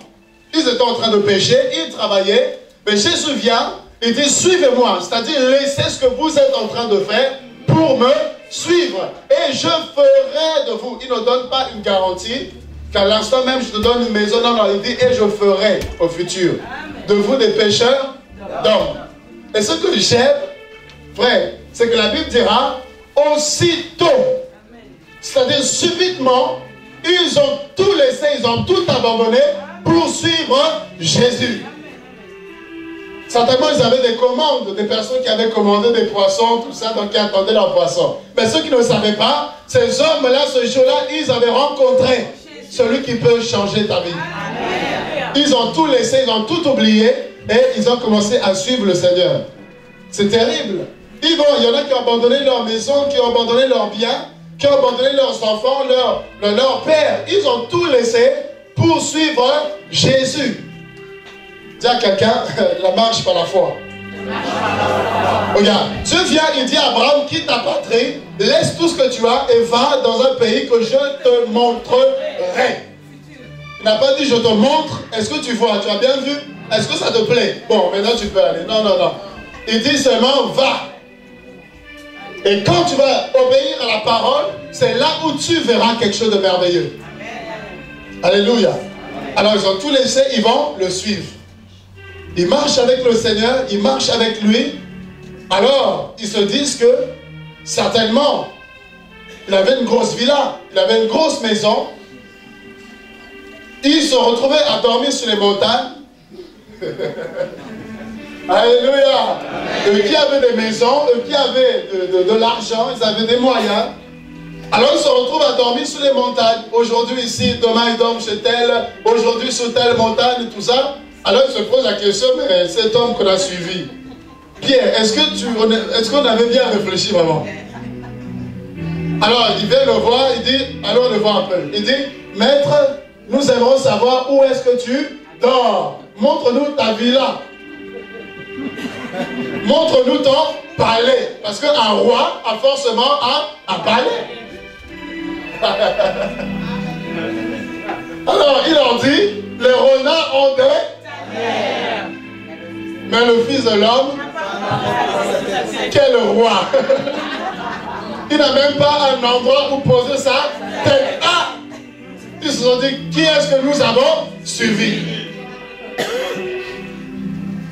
Speaker 1: Ils étaient en train de pécher, ils travaillaient. Mais Jésus vient, il dit, suivez-moi. C'est-à-dire, laissez ce que vous êtes en train de faire pour me suivre. Et je ferai de vous. Il ne donne pas une garantie qu'à l'instant même, je te donne une maison. Non, non, il dit, et je ferai au futur de vous des pécheurs d'hommes. Et ce que j'aime, frère, c'est que la Bible dira, aussitôt, c'est-à-dire subitement, ils ont tout laissé, ils ont tout abandonné pour suivre Jésus. Certainement, ils avaient des commandes, des personnes qui avaient commandé des poissons, tout ça, donc qui attendaient leurs poissons. Mais ceux qui ne savaient pas, ces hommes-là, ce jour-là, ils avaient rencontré celui qui peut changer ta vie. Ils ont tout laissé, ils ont tout oublié et ils ont commencé à suivre le Seigneur. C'est terrible. Il y en a qui ont abandonné leur maison, qui ont abandonné leurs biens, qui ont abandonné leurs enfants, leur père. Ils ont tout laissé pour suivre Jésus. Dis à quelqu'un, la marche par la foi. Regarde, Dieu vient, il dit à Abraham, quitte ta patrie, laisse tout ce que tu as et va dans un pays que je te montrerai. Il n'a pas dit je te montre, est-ce que tu vois, tu as bien vu, est-ce que ça te plaît? Bon, maintenant tu peux aller. Non, non, non. Il dit seulement va. Et quand tu vas obéir à la parole, c'est là où tu verras quelque chose de merveilleux. Alléluia. Alors ils ont tout laissé, ils vont le suivre. Ils marchent avec le Seigneur, ils marchent avec lui. Alors, ils se disent que, certainement, il avait une grosse villa, il avait une grosse maison. Ils se retrouvaient à dormir sur les montagnes. Alléluia. Eux qui avaient des maisons, eux qui avaient de l'argent, ils avaient des moyens. Alors ils se retrouvent à dormir sur les montagnes. Aujourd'hui ici, demain ils dorment chez tel, aujourd'hui sur telle montagne et tout ça. Alors il se pose la question, mais cet homme qu'on a suivi, Pierre, est-ce qu'on avait bien réfléchi vraiment? Alors il vient le voir, il dit, allons le voir un peu. Il dit, maître, nous aimerons savoir où est-ce que tu dors. Montre-nous ta villa. Montre-nous ton palais. Parce qu'un roi a forcément un palais. Alors il leur dit, les renards ont des... Mais le Fils de l'homme, quel roi! Il n'a même pas un endroit où poser sa tête. Ah! Ils se sont dit, qui est-ce que nous avons suivi?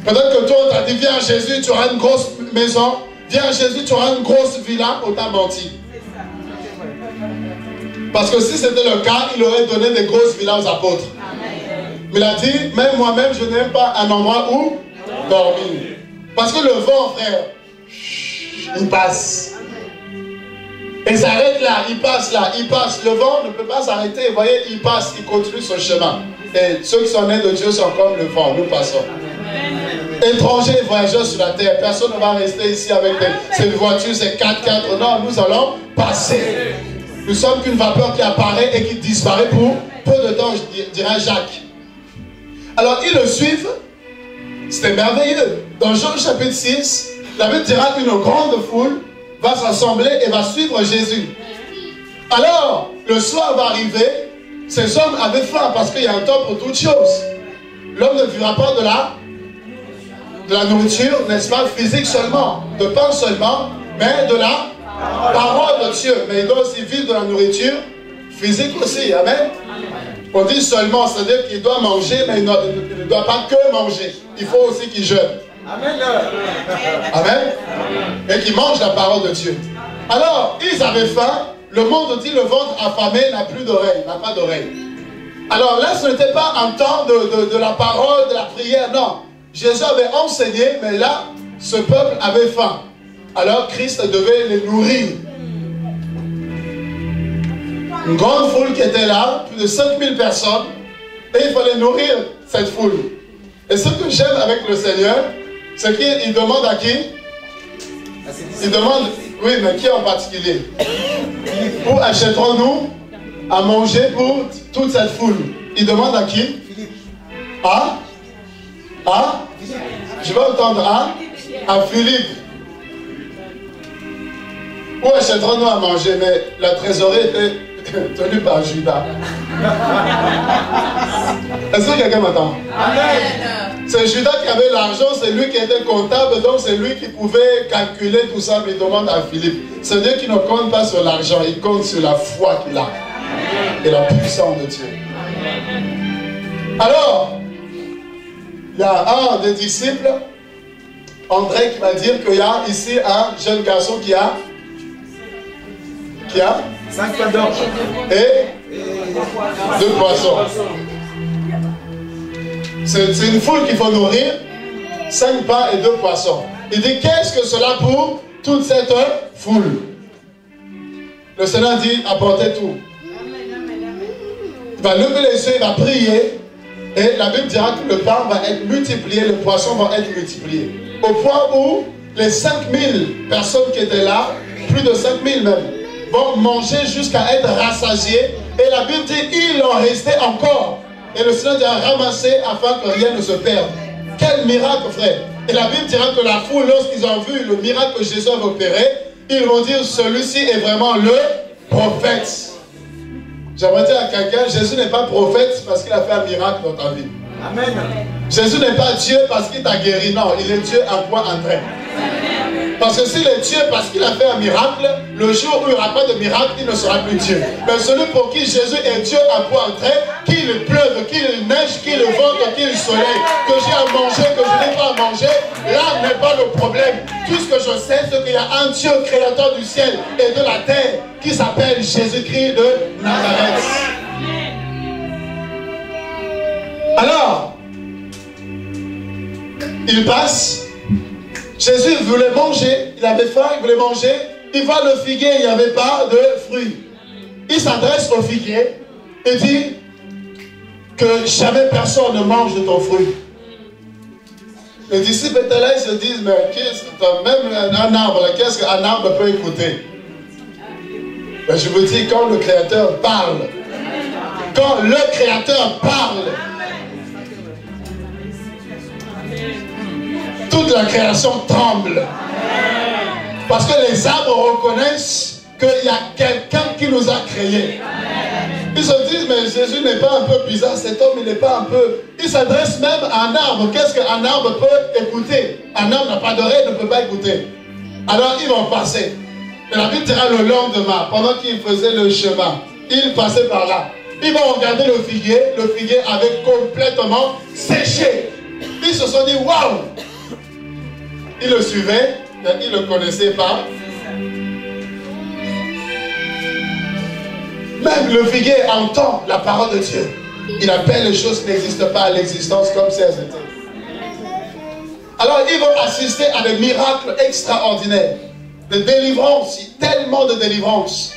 Speaker 1: Peut-être que toi, on t'a dit, viens à Jésus, tu auras une grosse maison. Viens à Jésus, tu auras une grosse villa. On t'a menti. Parce que si c'était le cas, il aurait donné des grosses villas aux apôtres. Mais il a dit, même moi-même, je n'aime pas un endroit où dormir. Parce que le vent, frère, il passe. Et s'arrête là, il passe là, il passe. Le vent ne peut pas s'arrêter. Vous voyez, il passe, il continue son chemin. Et ceux qui sont nés de Dieu sont comme le vent, nous passons. Étrangers et voyageurs sur la terre, personne ne va rester ici avec ces voitures, ces 4x4. Non, nous allons passer. Nous sommes qu'une vapeur qui apparaît et qui disparaît pour peu de temps, dirait Jacques. Alors, ils le suivent. C'était merveilleux. Dans Jean chapitre 6, la Bible dira qu'une grande foule va s'assembler et va suivre Jésus. Alors, le soir va arriver, ces hommes avaient faim parce qu'il y a un temps pour toutes choses. L'homme ne vivra pas de la nourriture, n'est-ce pas, physique seulement, de pain seulement, mais de la parole de Dieu. Mais il doit aussi vivre de la nourriture physique aussi. Amen. On dit seulement, c'est-à-dire qu'il doit manger, mais il ne doit pas que manger. Il faut aussi qu'il jeûne. Amen. Amen. Et qu'il mange la parole de Dieu. Alors, ils avaient faim. Le monde dit le ventre affamé n'a plus d'oreille, n'a pas d'oreille. Alors là, ce n'était pas un temps de la parole, de la prière, non. Jésus avait enseigné, mais là, ce peuple avait faim. Alors Christ devait les nourrir. Une grande foule qui était là, plus de 5000 personnes, et il fallait nourrir cette foule. Et ce que j'aime avec le Seigneur, c'est qu'il demande à qui? Il demande, oui, mais qui en particulier? Où achèterons-nous à manger pour toute cette foule? Il demande à qui? À? À? Je vais entendre à Philippe. Où achèterons-nous à manger? Mais la trésorerie était tenue par Judas. Est-ce que quelqu'un m'entend?
Speaker 3: Amen.
Speaker 1: C'est Judas qui avait l'argent, c'est lui qui était comptable, donc c'est lui qui pouvait calculer tout ça, mais il demande à Philippe. C'est Dieu qui ne compte pas sur l'argent, il compte sur la foi qu'il a et la puissance de Dieu. Alors, il y a un des disciples, André, qui va dire qu'il y a ici un jeune garçon qui a
Speaker 3: 5 pains d'or
Speaker 1: et 2 poissons. C'est une foule qu'il faut nourrir, 5 pains et 2 poissons. Il dit, qu'est-ce que cela pour toute cette foule? Le Seigneur dit, apportez tout. Il va lever les yeux, il va prier, et la Bible dira que le pain va être multiplié, le poisson va être multiplié. Au point où les 5000 personnes qui étaient là, plus de 5000 même, vont manger jusqu'à être rassasiés. Et la Bible dit, il en restait encore. Et le Seigneur dit à ramasser afin que rien ne se perde. Quel miracle, frère! Et la Bible dira que la foule, lorsqu'ils ont vu le miracle que Jésus avait opéré, ils vont dire, celui-ci est vraiment le prophète. J'aimerais dire à quelqu'un, Jésus n'est pas prophète parce qu'il a fait un miracle dans ta vie.
Speaker 3: Amen.
Speaker 1: Jésus n'est pas Dieu parce qu'il t'a guéri. Non, il est Dieu en point en trait. Parce que s'il est Dieu parce qu'il a fait un miracle, le jour où il n'y aura pas de miracle, il ne sera plus Dieu. Mais celui pour qui Jésus est Dieu en point en trait, qu'il pleuve, qu'il neige, qu'il vente, qu'il soleil, que j'ai à manger, que je n'ai pas à manger, là n'est pas le problème. Tout ce que je sais, c'est qu'il y a un Dieu créateur du ciel et de la terre qui s'appelle Jésus-Christ de Nazareth. Alors, il passe. Jésus voulait manger, il avait faim, il voulait manger. Il voit le figuier, il n'y avait pas de fruits. Il s'adresse au figuier et dit que jamais personne ne mange de ton fruit. Les disciples étaient là, ils se disent, mais même un arbre, qu'est-ce qu'un arbre peut écouter? Ben, je vous dis, quand le Créateur parle, toute la création tremble. Parce que les arbres reconnaissent qu'il y a quelqu'un qui nous a créés. Ils se disent, mais Jésus n'est pas un peu bizarre, cet homme, il n'est pas un peu... Il s'adresse même à un arbre. Qu'est-ce qu'un arbre peut écouter? Un arbre n'a pas d'oreille, ne peut pas écouter. Alors ils vont passer. Et la Bible dira le lendemain, pendant qu'il faisait le chemin, il passait par là. Ils vont regarder le figuier avait complètement séché. Ils se sont dit, waouh! Ils le suivaient, mais ils ne le connaissaient pas. Même le figuier entend la parole de Dieu. Il appelle les choses qui n'existent pas à l'existence comme si elles étaient. Alors ils vont assister à des miracles extraordinaires. De délivrance, tellement de délivrance.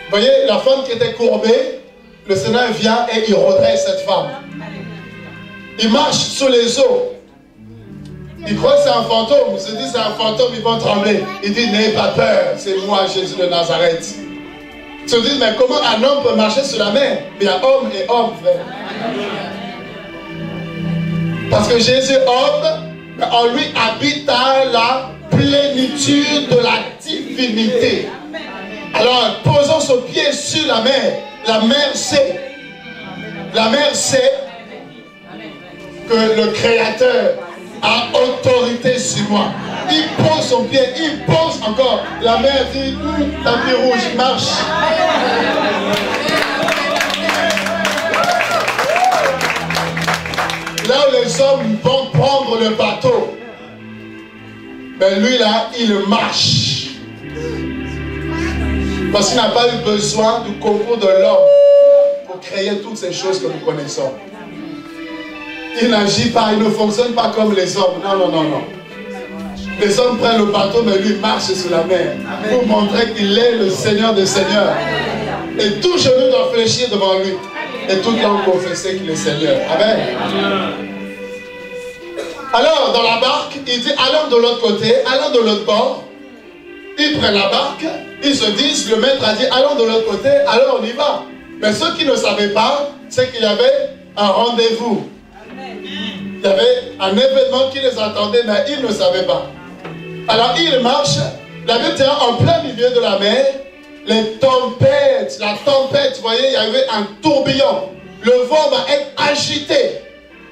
Speaker 1: Vous voyez, la femme qui était courbée, le Seigneur vient et il redresse cette femme. Il marche sur les eaux. Il croit que c'est un fantôme. Il se dit c'est un fantôme, ils vont trembler. Il dit n'ayez pas peur, c'est moi Jésus de Nazareth. Ils se disent mais comment un homme peut marcher sur la mer? Mais il y a homme et homme, frère. Parce que Jésus, homme, en lui habita la plénitude de la divinité. Alors, posant son pied sur la mer sait que le Créateur a autorité sur moi. Il pose son pied, il pose encore. La mer dit, tapis rouge, il marche. Là où les hommes vont prendre le bateau, mais lui là, il marche. Parce qu'il n'a pas eu besoin du concours de l'homme pour créer toutes ces choses que nous connaissons. Il n'agit pas, il ne fonctionne pas comme les hommes. Non, non, non, non. Les hommes prennent le bateau, mais lui marche sur la mer pour montrer qu'il est le Seigneur des Seigneurs. Et tout genou doit fléchir devant lui. Et toute langue confesser qu'il est Seigneur. Amen. Alors, dans la barque, il dit, allons de l'autre côté, allons de l'autre bord. Ils prennent la barque, ils se disent, le maître a dit, allons de l'autre côté, alors on y va. Mais ceux qui ne savaient pas, c'est qu'il y avait un rendez-vous. Il y avait un événement qui les attendait, mais ils ne savaient pas. Alors ils marchent, la Bible dit en plein milieu de la mer, les tempêtes, la tempête, vous voyez, il y avait un tourbillon. Le vent va être agité.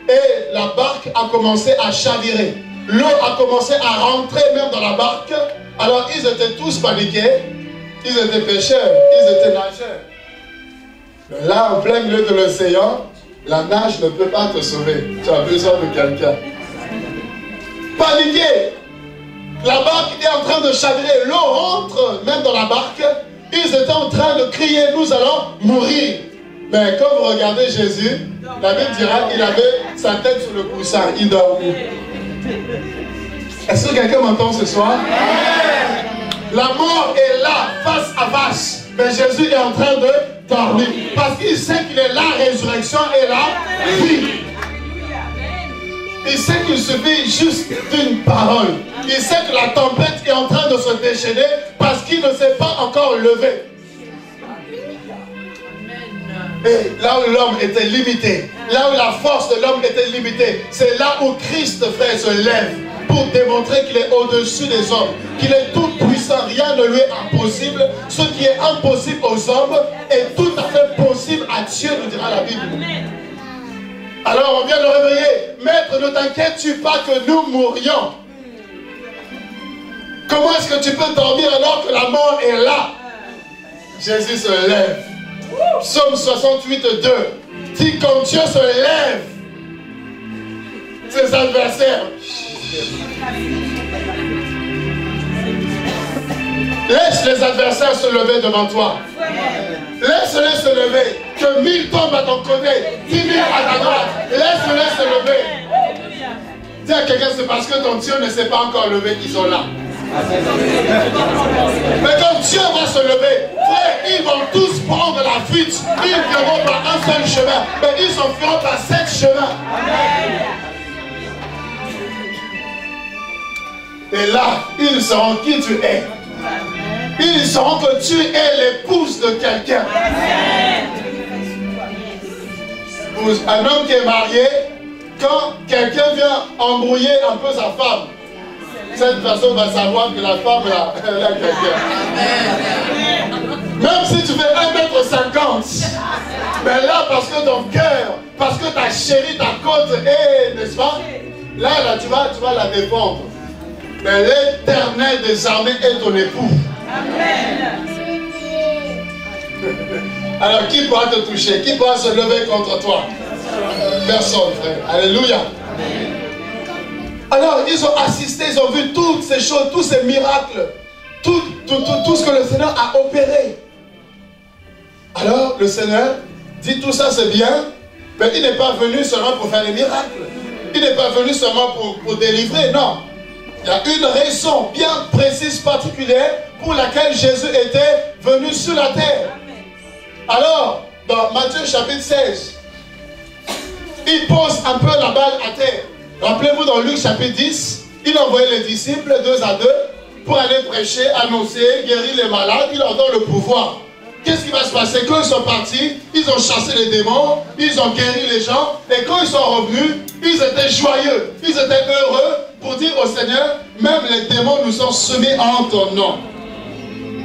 Speaker 1: Et la barque a commencé à chavirer. L'eau a commencé à rentrer même dans la barque. Alors ils étaient tous paniqués. Ils étaient pêcheurs, ils étaient nageurs. Mais là, en plein milieu de l'océan, la nage ne peut pas te sauver. Tu as besoin de quelqu'un. Paniqué. La barque est en train de chavirer. L'eau rentre même dans la barque. Ils étaient en train de crier, nous allons mourir. Mais quand vous regardez Jésus, la Bible dira qu'il avait sa tête sur le coussin. Il dormait. Est-ce que quelqu'un m'entend ce soir? La mort est là, face à face. Mais Jésus est en train de dormir. Parce qu'il sait qu'il est la résurrection et la vie. Il sait qu'il suffit juste d'une parole. Il sait que la tempête est en train de se déchaîner parce qu'il ne s'est pas encore levé. Et là où l'homme était limité, là où la force de l'homme était limitée, c'est là où Christ, frère, se lève pour démontrer qu'il est au-dessus des hommes, qu'il est tout puissant, rien ne lui est impossible. Ce qui est impossible aux hommes est tout à fait possible à Dieu, nous dira la Bible. Alors on vient de le réveiller. Maître, ne t'inquiètes-tu pas que nous mourions? Comment est-ce que tu peux dormir alors que la mort est là? Jésus se lève. Psaume 68, 2 dit quand Dieu se lève, ses adversaires. Laisse les adversaires se lever devant toi. Laisse-les se lever. Que 1000 tombent à ton côté, 10 000 à ta droite. Laisse-les se lever. Dis à quelqu'un, c'est parce que ton Dieu ne s'est pas encore levé qu'ils sont là. Mais quand Dieu va se lever, frère, ils vont tous prendre la fuite. Ils ne viendront par un seul chemin, mais ils s'enfuiront par 7 chemins. Et là, ils sauront qui tu es. Ils sauront que tu es l'épouse de quelqu'un. Un homme qui est marié, quand quelqu'un vient embrouiller un peu sa femme, cette personne va savoir que la femme elle a quelqu'un. Même si tu fais 1m50, mais là, parce que ton cœur, parce que ta chérie, ta côte est, n'est-ce pas? Là, tu vas la défendre. Mais l'Éternel des armées est ton époux. Alors, qui pourra te toucher? Qui pourra se lever contre toi? Personne, frère. Alléluia. Alors, ils ont assisté, ils ont vu toutes ces choses, tous ces miracles, tout ce que le Seigneur a opéré. Alors, le Seigneur dit tout ça c'est bien, mais il n'est pas venu seulement pour faire des miracles. Il n'est pas venu seulement pour délivrer, non. Il y a une raison bien précise, particulière, pour laquelle Jésus était venu sur la terre. Alors, dans Matthieu chapitre 16, il pose un peu la balle à terre. Rappelez-vous dans Luc chapitre 10, il envoyait les disciples 2 à 2 pour aller prêcher, annoncer, guérir les malades, il leur donne le pouvoir. Qu'est-ce qui va se passer? Quand ils sont partis, ils ont chassé les démons, ils ont guéri les gens, et quand ils sont revenus, ils étaient joyeux, ils étaient heureux pour dire au Seigneur, même les démons nous sont soumis en ton nom.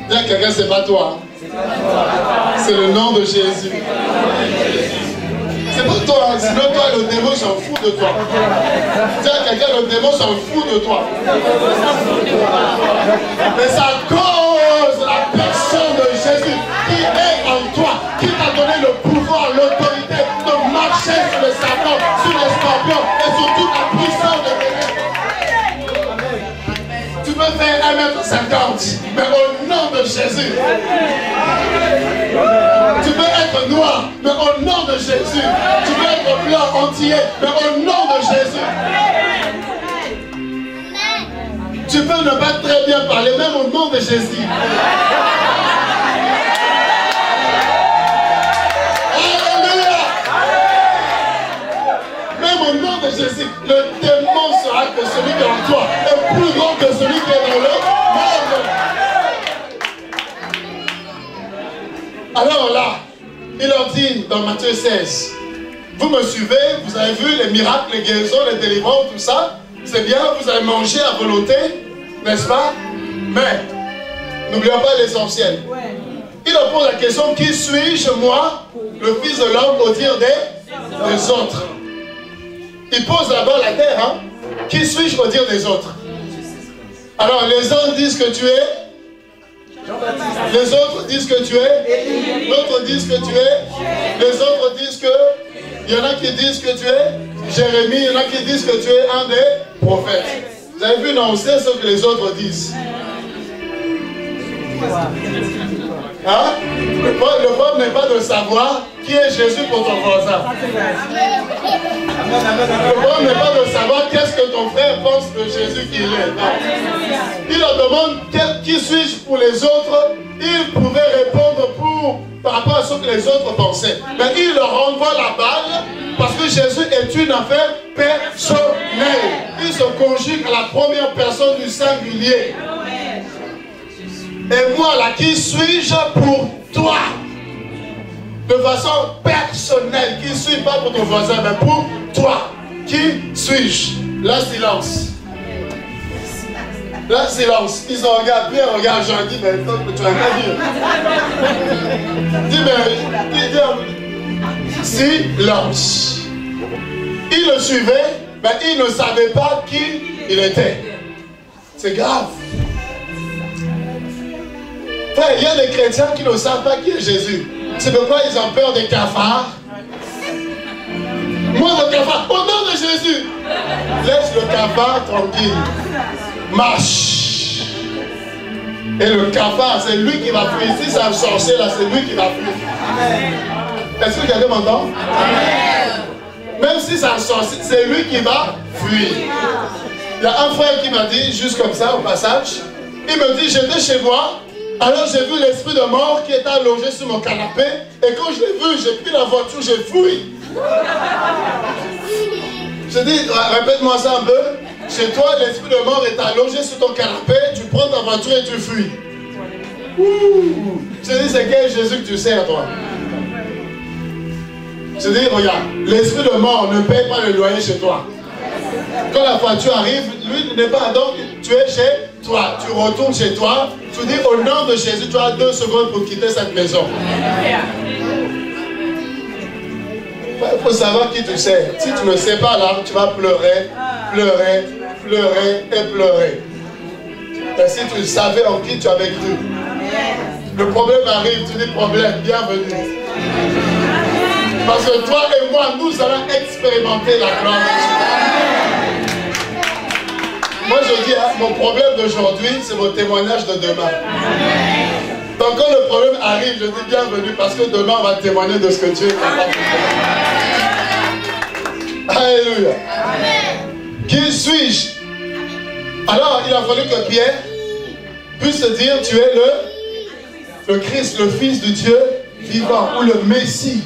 Speaker 1: Dis à quelqu'un, c'est pas toi. C'est le nom de Jésus. C'est pas toi, hein. Sinon toi, le démon s'en fout de toi. Dis à quelqu'un, le démon s'en fout de toi. Mais c'est à cause de la personne de Jésus qui est en toi, qui t'a donné le pouvoir, l'autorité de marcher sur les serpents, sur les scorpions et sur toute la puissance de Dieu. Tu peux faire 1m50, mais au nom de Jésus. Tu peux être noir, mais au nom de Jésus. Tu peux être blanc entier, mais au nom de Jésus. Tu peux ne pas très bien parler, même au nom de Jésus. Alléluia. Même au nom de Jésus, le démon sera que celui qui est en toi est plus grand que celui qui est dans le monde. Alors là, il leur dit dans Matthieu 16, vous me suivez, vous avez vu les miracles, les guérisons, les délivrances, tout ça. C'est bien, vous allez manger à volonté, n'est-ce pas? Mais, n'oublions pas l'essentiel. Il leur pose la question, qui suis-je, moi, le Fils de l'homme, au dire des autres? Il pose là-bas la terre, hein? Qui suis-je au dire des autres? Alors, les uns disent que tu es. Les autres disent que tu es. D'autres disent que tu es. Les autres disent que. Il y en a qui disent que tu es Jérémie. Il y en a qui disent que tu es un des prophètes. Vous avez vu, non, on sait ce que les autres disent. Hein? Le problème n'est pas de savoir qui est Jésus pour ton voisin. Le problème n'est pas de savoir qu'est-ce que ton frère pense de Jésus qu'il est. Non. Il leur demande qui suis-je pour les autres. Ils pouvaient répondre par rapport à ce que les autres pensaient. Mais il leur renvoie la balle parce que Jésus est une affaire personnelle. Il se conjugue à la première personne du singulier. Et moi là, qui suis-je pour toi? De façon personnelle. Qui suis pas pour ton voisin, mais pour toi. Qui suis-je? Là, silence. Là, silence. Ils se regardent, puis ils regardent Jean, dit, mais tu n'as qu'à dire. Dis, mais, silence. Il le suivait, mais il ne savait pas qui il était. C'est grave. Frère, il y a des chrétiens qui ne savent pas qui est Jésus. C'est pourquoi ils ont peur des cafards. Moi, le cafard, au nom de Jésus, laisse le cafard tranquille. Marche. Et le cafard, c'est lui qui va fuir. Si c'est un sorcier, là, c'est lui qui va fuir. Est-ce que quelqu'un m'entend? Même si c'est un sorcier, c'est lui qui va fuir. Il y a un frère qui m'a dit, juste comme ça, au passage, il me dit, j'étais chez moi. Alors j'ai vu l'esprit de mort qui était allongé sur mon canapé. Et quand je l'ai vu, j'ai pris la voiture, j'ai fui. J'ai dit, répète-moi ça un peu. Chez toi, l'esprit de mort est allongé sur ton canapé. Tu prends ta voiture et tu fuis. J'ai dit, c'est quel Jésus que tu sers, toi? J'ai dit, regarde, l'esprit de mort ne paye pas le loyer chez toi. Quand la voiture arrive, lui n'est pas. Donc, tu es chez toi. Tu retournes chez toi. Tu dis, au nom de Jésus, tu as 2 secondes pour quitter cette maison. Il faut savoir qui tu sais. Si tu ne sais pas là, tu vas pleurer, pleurer, pleurer et pleurer. Mais si tu savais en qui tu avais cru. Le problème arrive, tu dis problème, bienvenue. Parce que toi et moi, nous allons expérimenter la gloire de Dieu. Moi je dis, mon problème d'aujourd'hui, c'est mon témoignage de demain. Donc quand le problème arrive, je dis bienvenue parce que demain on va témoigner de ce que Dieu est capable de faire. Alléluia. Qui suis-je? Alors il a fallu que Pierre puisse se dire, tu es le Christ, le Fils de Dieu vivant, ou le Messie.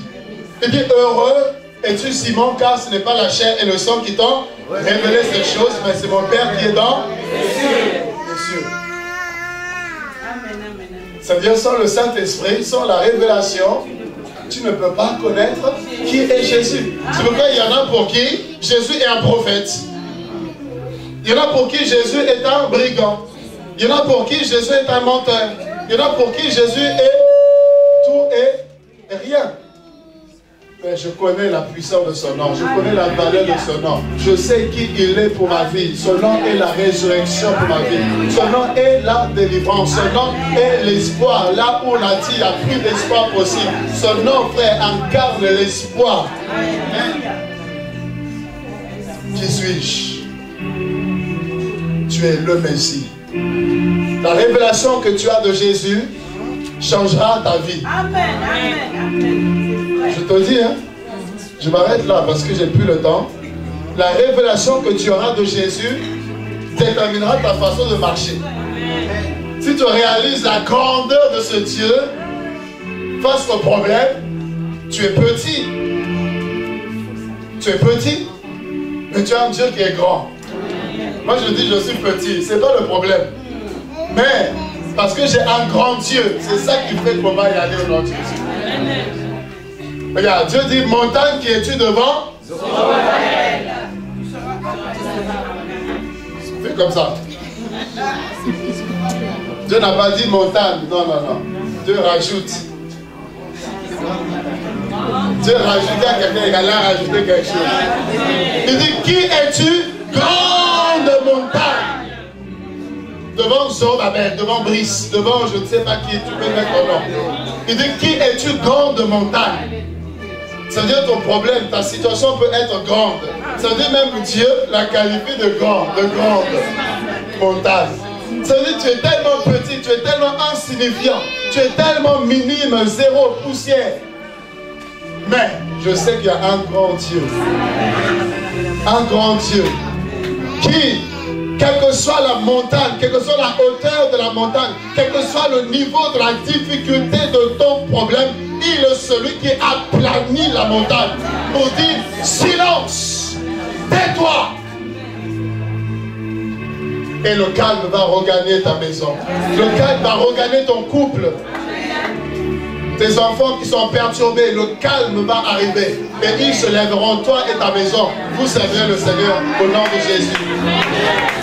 Speaker 1: Il dit, heureux es-tu Simon, car ce n'est pas la chair et le sang qui t'ont révélé ces choses, mais c'est mon Père qui est dans les cieux. C'est-à-dire, sans le Saint-Esprit, sans la révélation, tu ne peux pas connaître qui est Jésus. C'est pourquoi il y en a pour qui Jésus est un prophète. Il y en a pour qui Jésus est un brigand. Il y en a pour qui Jésus est un menteur. Il y en a pour qui Jésus est tout et rien. Mais je connais la puissance de son nom, je connais la valeur de son nom. Je sais qui il est pour ma vie. Son nom est la résurrection pour ma vie. Son nom est la délivrance. Son nom est l'espoir. Là où on a dit, il n'y a plus d'espoir possible. Son nom, frère, incarne l'espoir. Qui suis-je? Tu es le Messie. La révélation que tu as de Jésus changera ta vie. Amen, amen, amen. Je te dis, hein, je m'arrête là parce que j'ai plus le temps. La révélation que tu auras de Jésus déterminera ta façon de marcher. Si tu réalises la grandeur de ce Dieu face au problème, tu es petit. Tu es petit, mais tu as un Dieu qui est grand. Moi je dis je suis petit, c'est pas le problème. Mais parce que j'ai un grand Dieu, c'est ça qui fait qu'on va y aller au nom de Jésus. Regarde, Dieu dit, montagne qui es-tu devant? Fais comme ça. Dieu n'a pas dit montagne, non, non, non.
Speaker 2: Dieu rajoute. Dieu rajoute à quelqu'un, il a rajouté quelque chose. Il dit, qui es-tu? Grande montagne. Devant Zorobabel, devant Brice, devant je ne sais pas qui, tu peux mettre ton nom. Il dit, qui es-tu? Grande montagne. Ça veut dire ton problème, ta situation peut être grande. Ça veut dire même Dieu la qualifie de grande montagne. Ça veut dire que tu es tellement petit, tu es tellement insignifiant, tu es tellement minime, zéro, poussière. Mais je sais qu'il y a un grand Dieu. Un grand Dieu qui, quelle que soit la montagne, quelle que soit la hauteur de la montagne, quel que soit le niveau de la difficulté de ton problème, il est celui qui aplanit la montagne pour dire silence, tais-toi. Et le calme va regagner ta maison. Le calme va regagner ton couple. Tes enfants qui sont perturbés, le calme va arriver. Et ils se lèveront, toi et ta maison. Vous servirez le Seigneur au nom de Jésus.